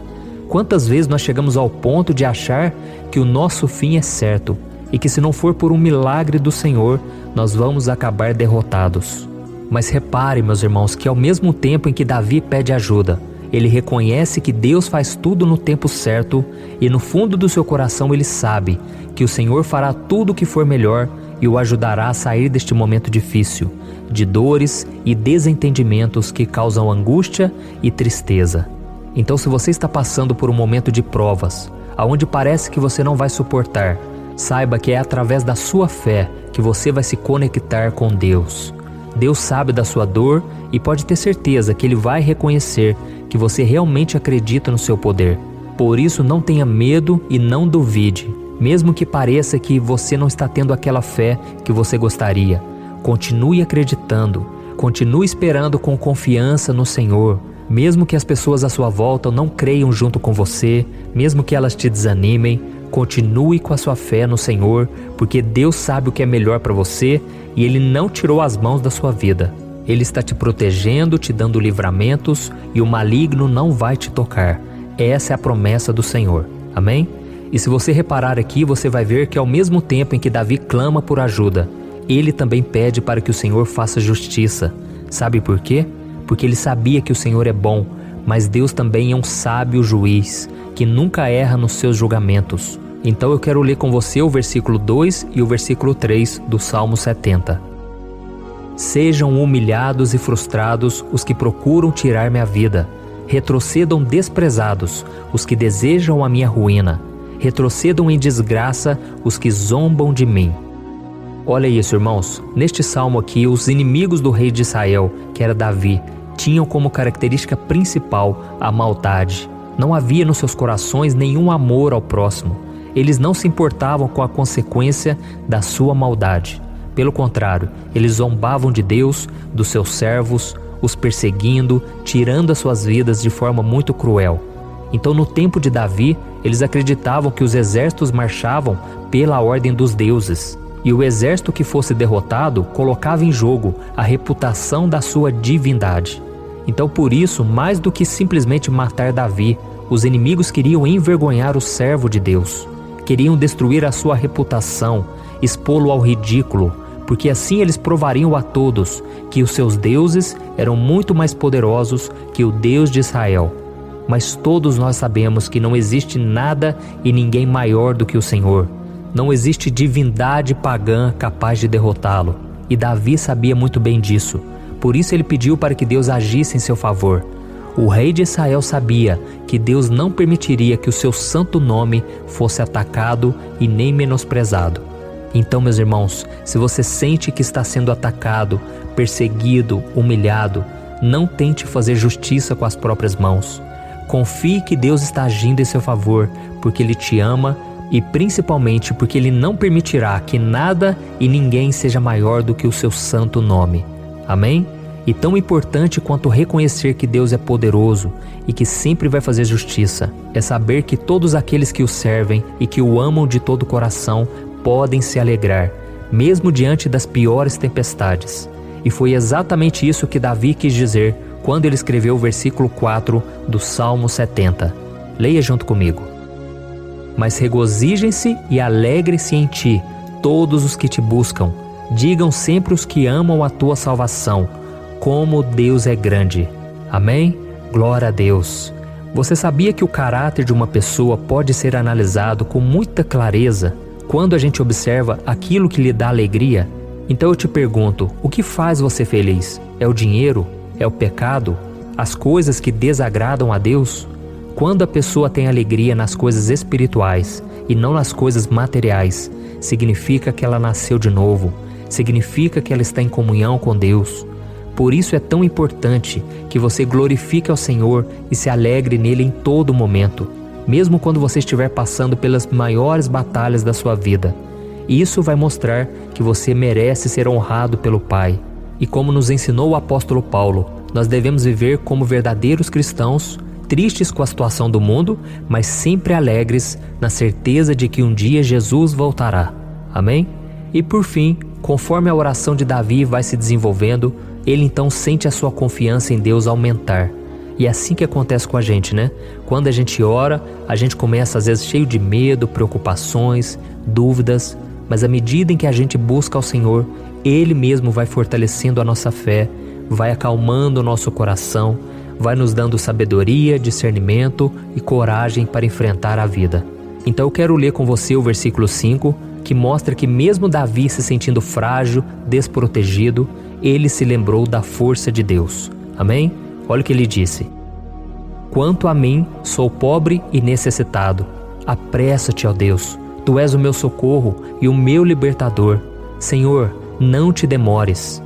Quantas vezes nós chegamos ao ponto de achar que o nosso fim é certo e que se não for por um milagre do Senhor, nós vamos acabar derrotados? Mas repare, meus irmãos, que ao mesmo tempo em que Davi pede ajuda, ele reconhece que Deus faz tudo no tempo certo e no fundo do seu coração ele sabe que o Senhor fará tudo o que for melhor e o ajudará a sair deste momento difícil, de dores e desentendimentos que causam angústia e tristeza. Então, se você está passando por um momento de provas, aonde parece que você não vai suportar, saiba que é através da sua fé que você vai se conectar com Deus. Deus sabe da sua dor e pode ter certeza que Ele vai reconhecer que você realmente acredita no seu poder. Por isso, não tenha medo e não duvide, mesmo que pareça que você não está tendo aquela fé que você gostaria. Continue acreditando, continue esperando com confiança no Senhor. Mesmo que as pessoas à sua volta não creiam junto com você, mesmo que elas te desanimem, continue com a sua fé no Senhor, porque Deus sabe o que é melhor para você e Ele não tirou as mãos da sua vida. Ele está te protegendo, te dando livramentos e o maligno não vai te tocar. Essa é a promessa do Senhor. Amém? E se você reparar aqui, você vai ver que ao mesmo tempo em que Davi clama por ajuda, ele também pede para que o Senhor faça justiça. Sabe por quê? Porque ele sabia que o Senhor é bom, mas Deus também é um sábio juiz, que nunca erra nos seus julgamentos. Então eu quero ler com você o versículo 2 e o versículo 3 do Salmo 70. Sejam humilhados e frustrados os que procuram tirar minha vida. Retrocedam desprezados os que desejam a minha ruína. Retrocedam em desgraça os que zombam de mim. Olha isso, irmãos. Neste salmo aqui, os inimigos do rei de Israel, que era Davi, tinham como característica principal a maldade. Não havia nos seus corações nenhum amor ao próximo. Eles não se importavam com a consequência da sua maldade. Pelo contrário, eles zombavam de Deus, dos seus servos, os perseguindo, tirando as suas vidas de forma muito cruel. Então, no tempo de Davi, eles acreditavam que os exércitos marchavam pela ordem dos deuses. E o exército que fosse derrotado colocava em jogo a reputação da sua divindade. Então, por isso, mais do que simplesmente matar Davi, os inimigos queriam envergonhar o servo de Deus. Queriam destruir a sua reputação, expô-lo ao ridículo, porque assim eles provariam a todos que os seus deuses eram muito mais poderosos que o Deus de Israel. Mas todos nós sabemos que não existe nada e ninguém maior do que o Senhor. Não existe divindade pagã capaz de derrotá-lo. E Davi sabia muito bem disso. Por isso ele pediu para que Deus agisse em seu favor. O rei de Israel sabia que Deus não permitiria que o seu santo nome fosse atacado e nem menosprezado. Então, meus irmãos, se você sente que está sendo atacado, perseguido, humilhado, não tente fazer justiça com as próprias mãos. Confie que Deus está agindo em seu favor, porque Ele te ama e principalmente porque Ele não permitirá que nada e ninguém seja maior do que o seu santo nome. Amém? E tão importante quanto reconhecer que Deus é poderoso e que sempre vai fazer justiça, é saber que todos aqueles que o servem e que o amam de todo o coração podem se alegrar, mesmo diante das piores tempestades. E foi exatamente isso que Davi quis dizer quando ele escreveu o versículo 4 do Salmo 70. Leia junto comigo. Mas regozijem-se e alegrem-se em ti, todos os que te buscam. Digam sempre os que amam a tua salvação, como Deus é grande. Amém? Glória a Deus. Você sabia que o caráter de uma pessoa pode ser analisado com muita clareza quando a gente observa aquilo que lhe dá alegria? Então eu te pergunto, o que faz você feliz? É o dinheiro? É o pecado? as coisas que desagradam a Deus? Quando a pessoa tem alegria nas coisas espirituais e não nas coisas materiais, significa que ela nasceu de novo, significa que ela está em comunhão com Deus. Por isso é tão importante que você glorifique ao Senhor e se alegre nele em todo momento, mesmo quando você estiver passando pelas maiores batalhas da sua vida. Isso vai mostrar que você merece ser honrado pelo Pai. E como nos ensinou o apóstolo Paulo, nós devemos viver como verdadeiros cristãos, tristes com a situação do mundo, mas sempre alegres na certeza de que um dia Jesus voltará. Amém? E por fim, conforme a oração de Davi vai se desenvolvendo, ele então sente a sua confiança em Deus aumentar. E é assim que acontece com a gente, né? Quando a gente ora, a gente começa às vezes cheio de medo, preocupações, dúvidas, mas à medida em que a gente busca ao Senhor, Ele mesmo vai fortalecendo a nossa fé, vai acalmando o nosso coração, vai nos dando sabedoria, discernimento e coragem para enfrentar a vida. Então eu quero ler com você o versículo 5, que mostra que mesmo Davi se sentindo frágil, desprotegido, ele se lembrou da força de Deus. Amém? Olha o que ele disse: quanto a mim, sou pobre e necessitado. Apressa-te, ó Deus, Tu és o meu socorro e o meu libertador. Senhor, não te demores.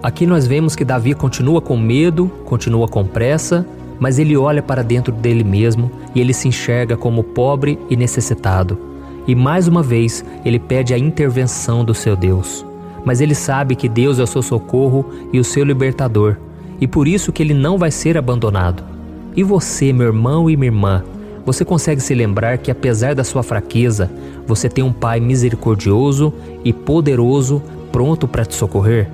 Aqui nós vemos que Davi continua com medo, continua com pressa, mas ele olha para dentro dele mesmo e ele se enxerga como pobre e necessitado. E mais uma vez ele pede a intervenção do seu Deus. Mas ele sabe que Deus é o seu socorro e o seu libertador, e por isso que ele não vai ser abandonado. E você, meu irmão e minha irmã, você consegue se lembrar que apesar da sua fraqueza, você tem um Pai misericordioso e poderoso pronto para te socorrer?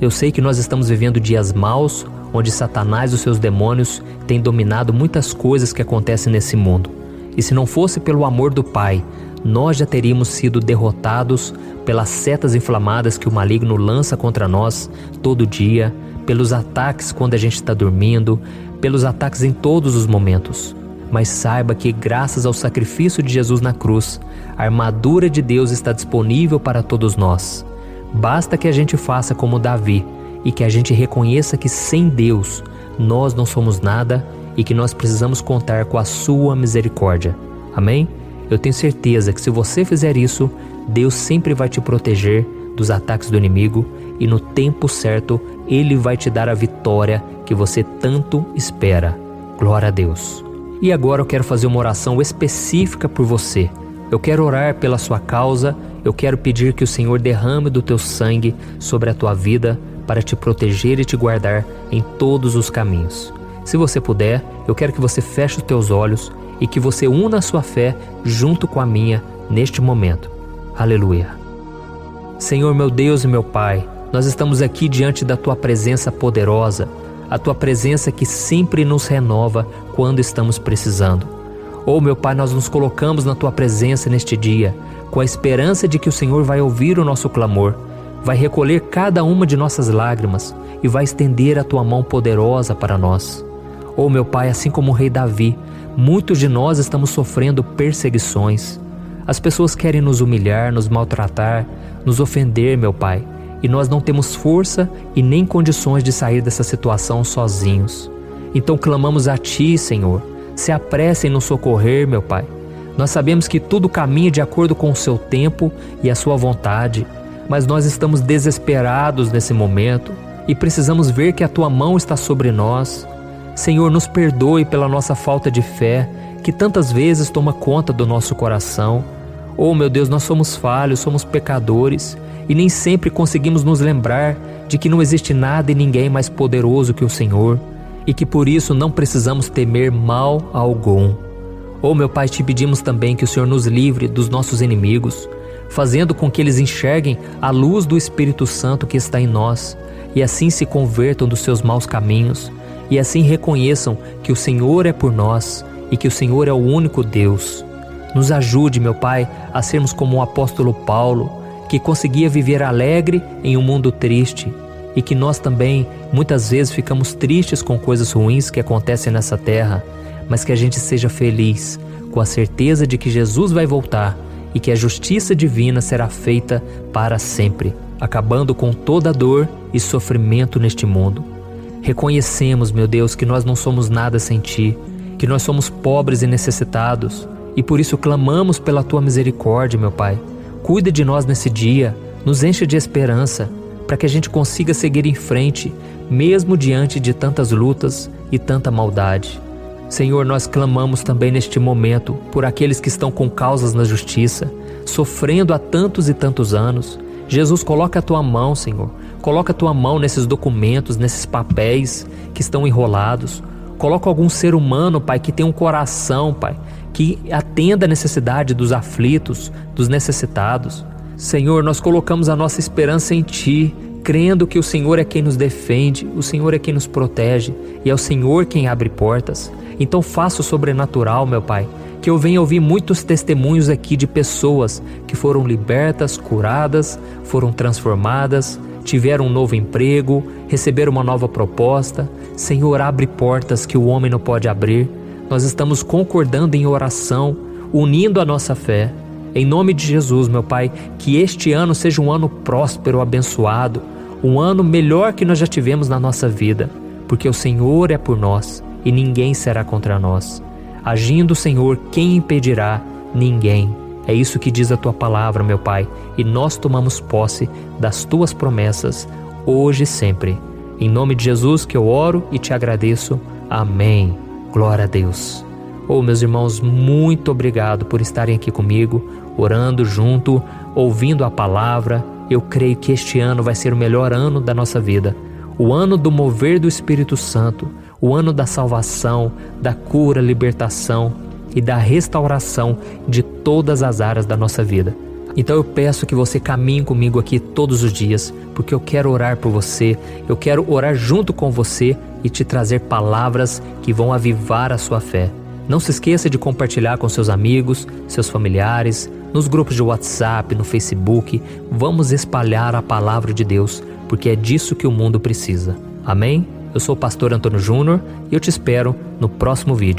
Eu sei que nós estamos vivendo dias maus, onde Satanás e os seus demônios têm dominado muitas coisas que acontecem nesse mundo. E se não fosse pelo amor do Pai, nós já teríamos sido derrotados pelas setas inflamadas que o maligno lança contra nós todo dia, pelos ataques quando a gente está dormindo, pelos ataques em todos os momentos. Mas saiba que graças ao sacrifício de Jesus na cruz, a armadura de Deus está disponível para todos nós. Basta que a gente faça como Davi e que a gente reconheça que sem Deus nós não somos nada e que nós precisamos contar com a sua misericórdia. Amém? Eu tenho certeza que se você fizer isso, Deus sempre vai te proteger dos ataques do inimigo e no tempo certo Ele vai te dar a vitória que você tanto espera. Glória a Deus. E agora eu quero fazer uma oração específica por você. Eu quero orar pela sua causa, eu quero pedir que o Senhor derrame do teu sangue sobre a tua vida para te proteger e te guardar em todos os caminhos. Se você puder, eu quero que você feche os teus olhos e que você una a sua fé junto com a minha neste momento. Aleluia. Senhor, meu Deus e meu Pai, nós estamos aqui diante da Tua presença poderosa, a Tua presença que sempre nos renova quando estamos precisando. Oh, meu Pai, nós nos colocamos na Tua presença neste dia, com a esperança de que o Senhor vai ouvir o nosso clamor, vai recolher cada uma de nossas lágrimas e vai estender a Tua mão poderosa para nós. Oh, meu Pai, assim como o rei Davi, muitos de nós estamos sofrendo perseguições. As pessoas querem nos humilhar, nos maltratar, nos ofender, meu Pai, e nós não temos força e nem condições de sair dessa situação sozinhos. Então clamamos a Ti, Senhor, se apresse em nos socorrer, meu Pai. Nós sabemos que tudo caminha de acordo com o Seu tempo e a Sua vontade, mas nós estamos desesperados nesse momento e precisamos ver que a Tua mão está sobre nós. Senhor, nos perdoe pela nossa falta de fé, que tantas vezes toma conta do nosso coração. Oh, meu Deus, nós somos falhos, somos pecadores e nem sempre conseguimos nos lembrar de que não existe nada e ninguém mais poderoso que o Senhor e que por isso não precisamos temer mal algum. Oh, meu Pai, te pedimos também que o Senhor nos livre dos nossos inimigos, fazendo com que eles enxerguem a luz do Espírito Santo que está em nós e assim se convertam dos seus maus caminhos e assim reconheçam que o Senhor é por nós e que o Senhor é o único Deus. Nos ajude, meu Pai, a sermos como o apóstolo Paulo, que conseguia viver alegre em um mundo triste, e que nós também, muitas vezes, ficamos tristes com coisas ruins que acontecem nessa terra, mas que a gente seja feliz, com a certeza de que Jesus vai voltar e que a justiça divina será feita para sempre, acabando com toda dor e sofrimento neste mundo. Reconhecemos, meu Deus, que nós não somos nada sem Ti, que nós somos pobres e necessitados, e por isso clamamos pela Tua misericórdia, meu Pai. Cuida de nós nesse dia, nos enche de esperança, para que a gente consiga seguir em frente, mesmo diante de tantas lutas e tanta maldade. Senhor, nós clamamos também neste momento por aqueles que estão com causas na justiça, sofrendo há tantos e tantos anos. Jesus, coloca a Tua mão, Senhor. Coloca a Tua mão nesses documentos, nesses papéis que estão enrolados. Coloca algum ser humano, Pai, que tem um coração, Pai, que atenda a necessidade dos aflitos, dos necessitados. Senhor, nós colocamos a nossa esperança em Ti, crendo que o Senhor é quem nos defende, o Senhor é quem nos protege e é o Senhor quem abre portas. Então faça o sobrenatural, meu Pai, que eu venha ouvir muitos testemunhos aqui de pessoas que foram libertas, curadas, foram transformadas, tiveram um novo emprego, receberam uma nova proposta. Senhor, abre portas que o homem não pode abrir. Nós estamos concordando em oração, unindo a nossa fé. Em nome de Jesus, meu Pai, que este ano seja um ano próspero, abençoado, um ano melhor que nós já tivemos na nossa vida, porque o Senhor é por nós e ninguém será contra nós. Agindo o Senhor, quem impedirá? Ninguém. É isso que diz a Tua palavra, meu Pai, e nós tomamos posse das Tuas promessas, hoje e sempre. Em nome de Jesus que eu oro e te agradeço. Amém. Glória a Deus. Meus irmãos, muito obrigado por estarem aqui comigo, orando junto, ouvindo a palavra. Eu creio que este ano vai ser o melhor ano da nossa vida. O ano do mover do Espírito Santo, o ano da salvação, da cura, libertação e da restauração de todas as áreas da nossa vida. Então eu peço que você caminhe comigo aqui todos os dias, porque eu quero orar por você, eu quero orar junto com você e te trazer palavras que vão avivar a sua fé. Não se esqueça de compartilhar com seus amigos, seus familiares, nos grupos de WhatsApp, no Facebook. Vamos espalhar a palavra de Deus, porque é disso que o mundo precisa. Amém? Eu sou o pastor Antônio Júnior e eu te espero no próximo vídeo.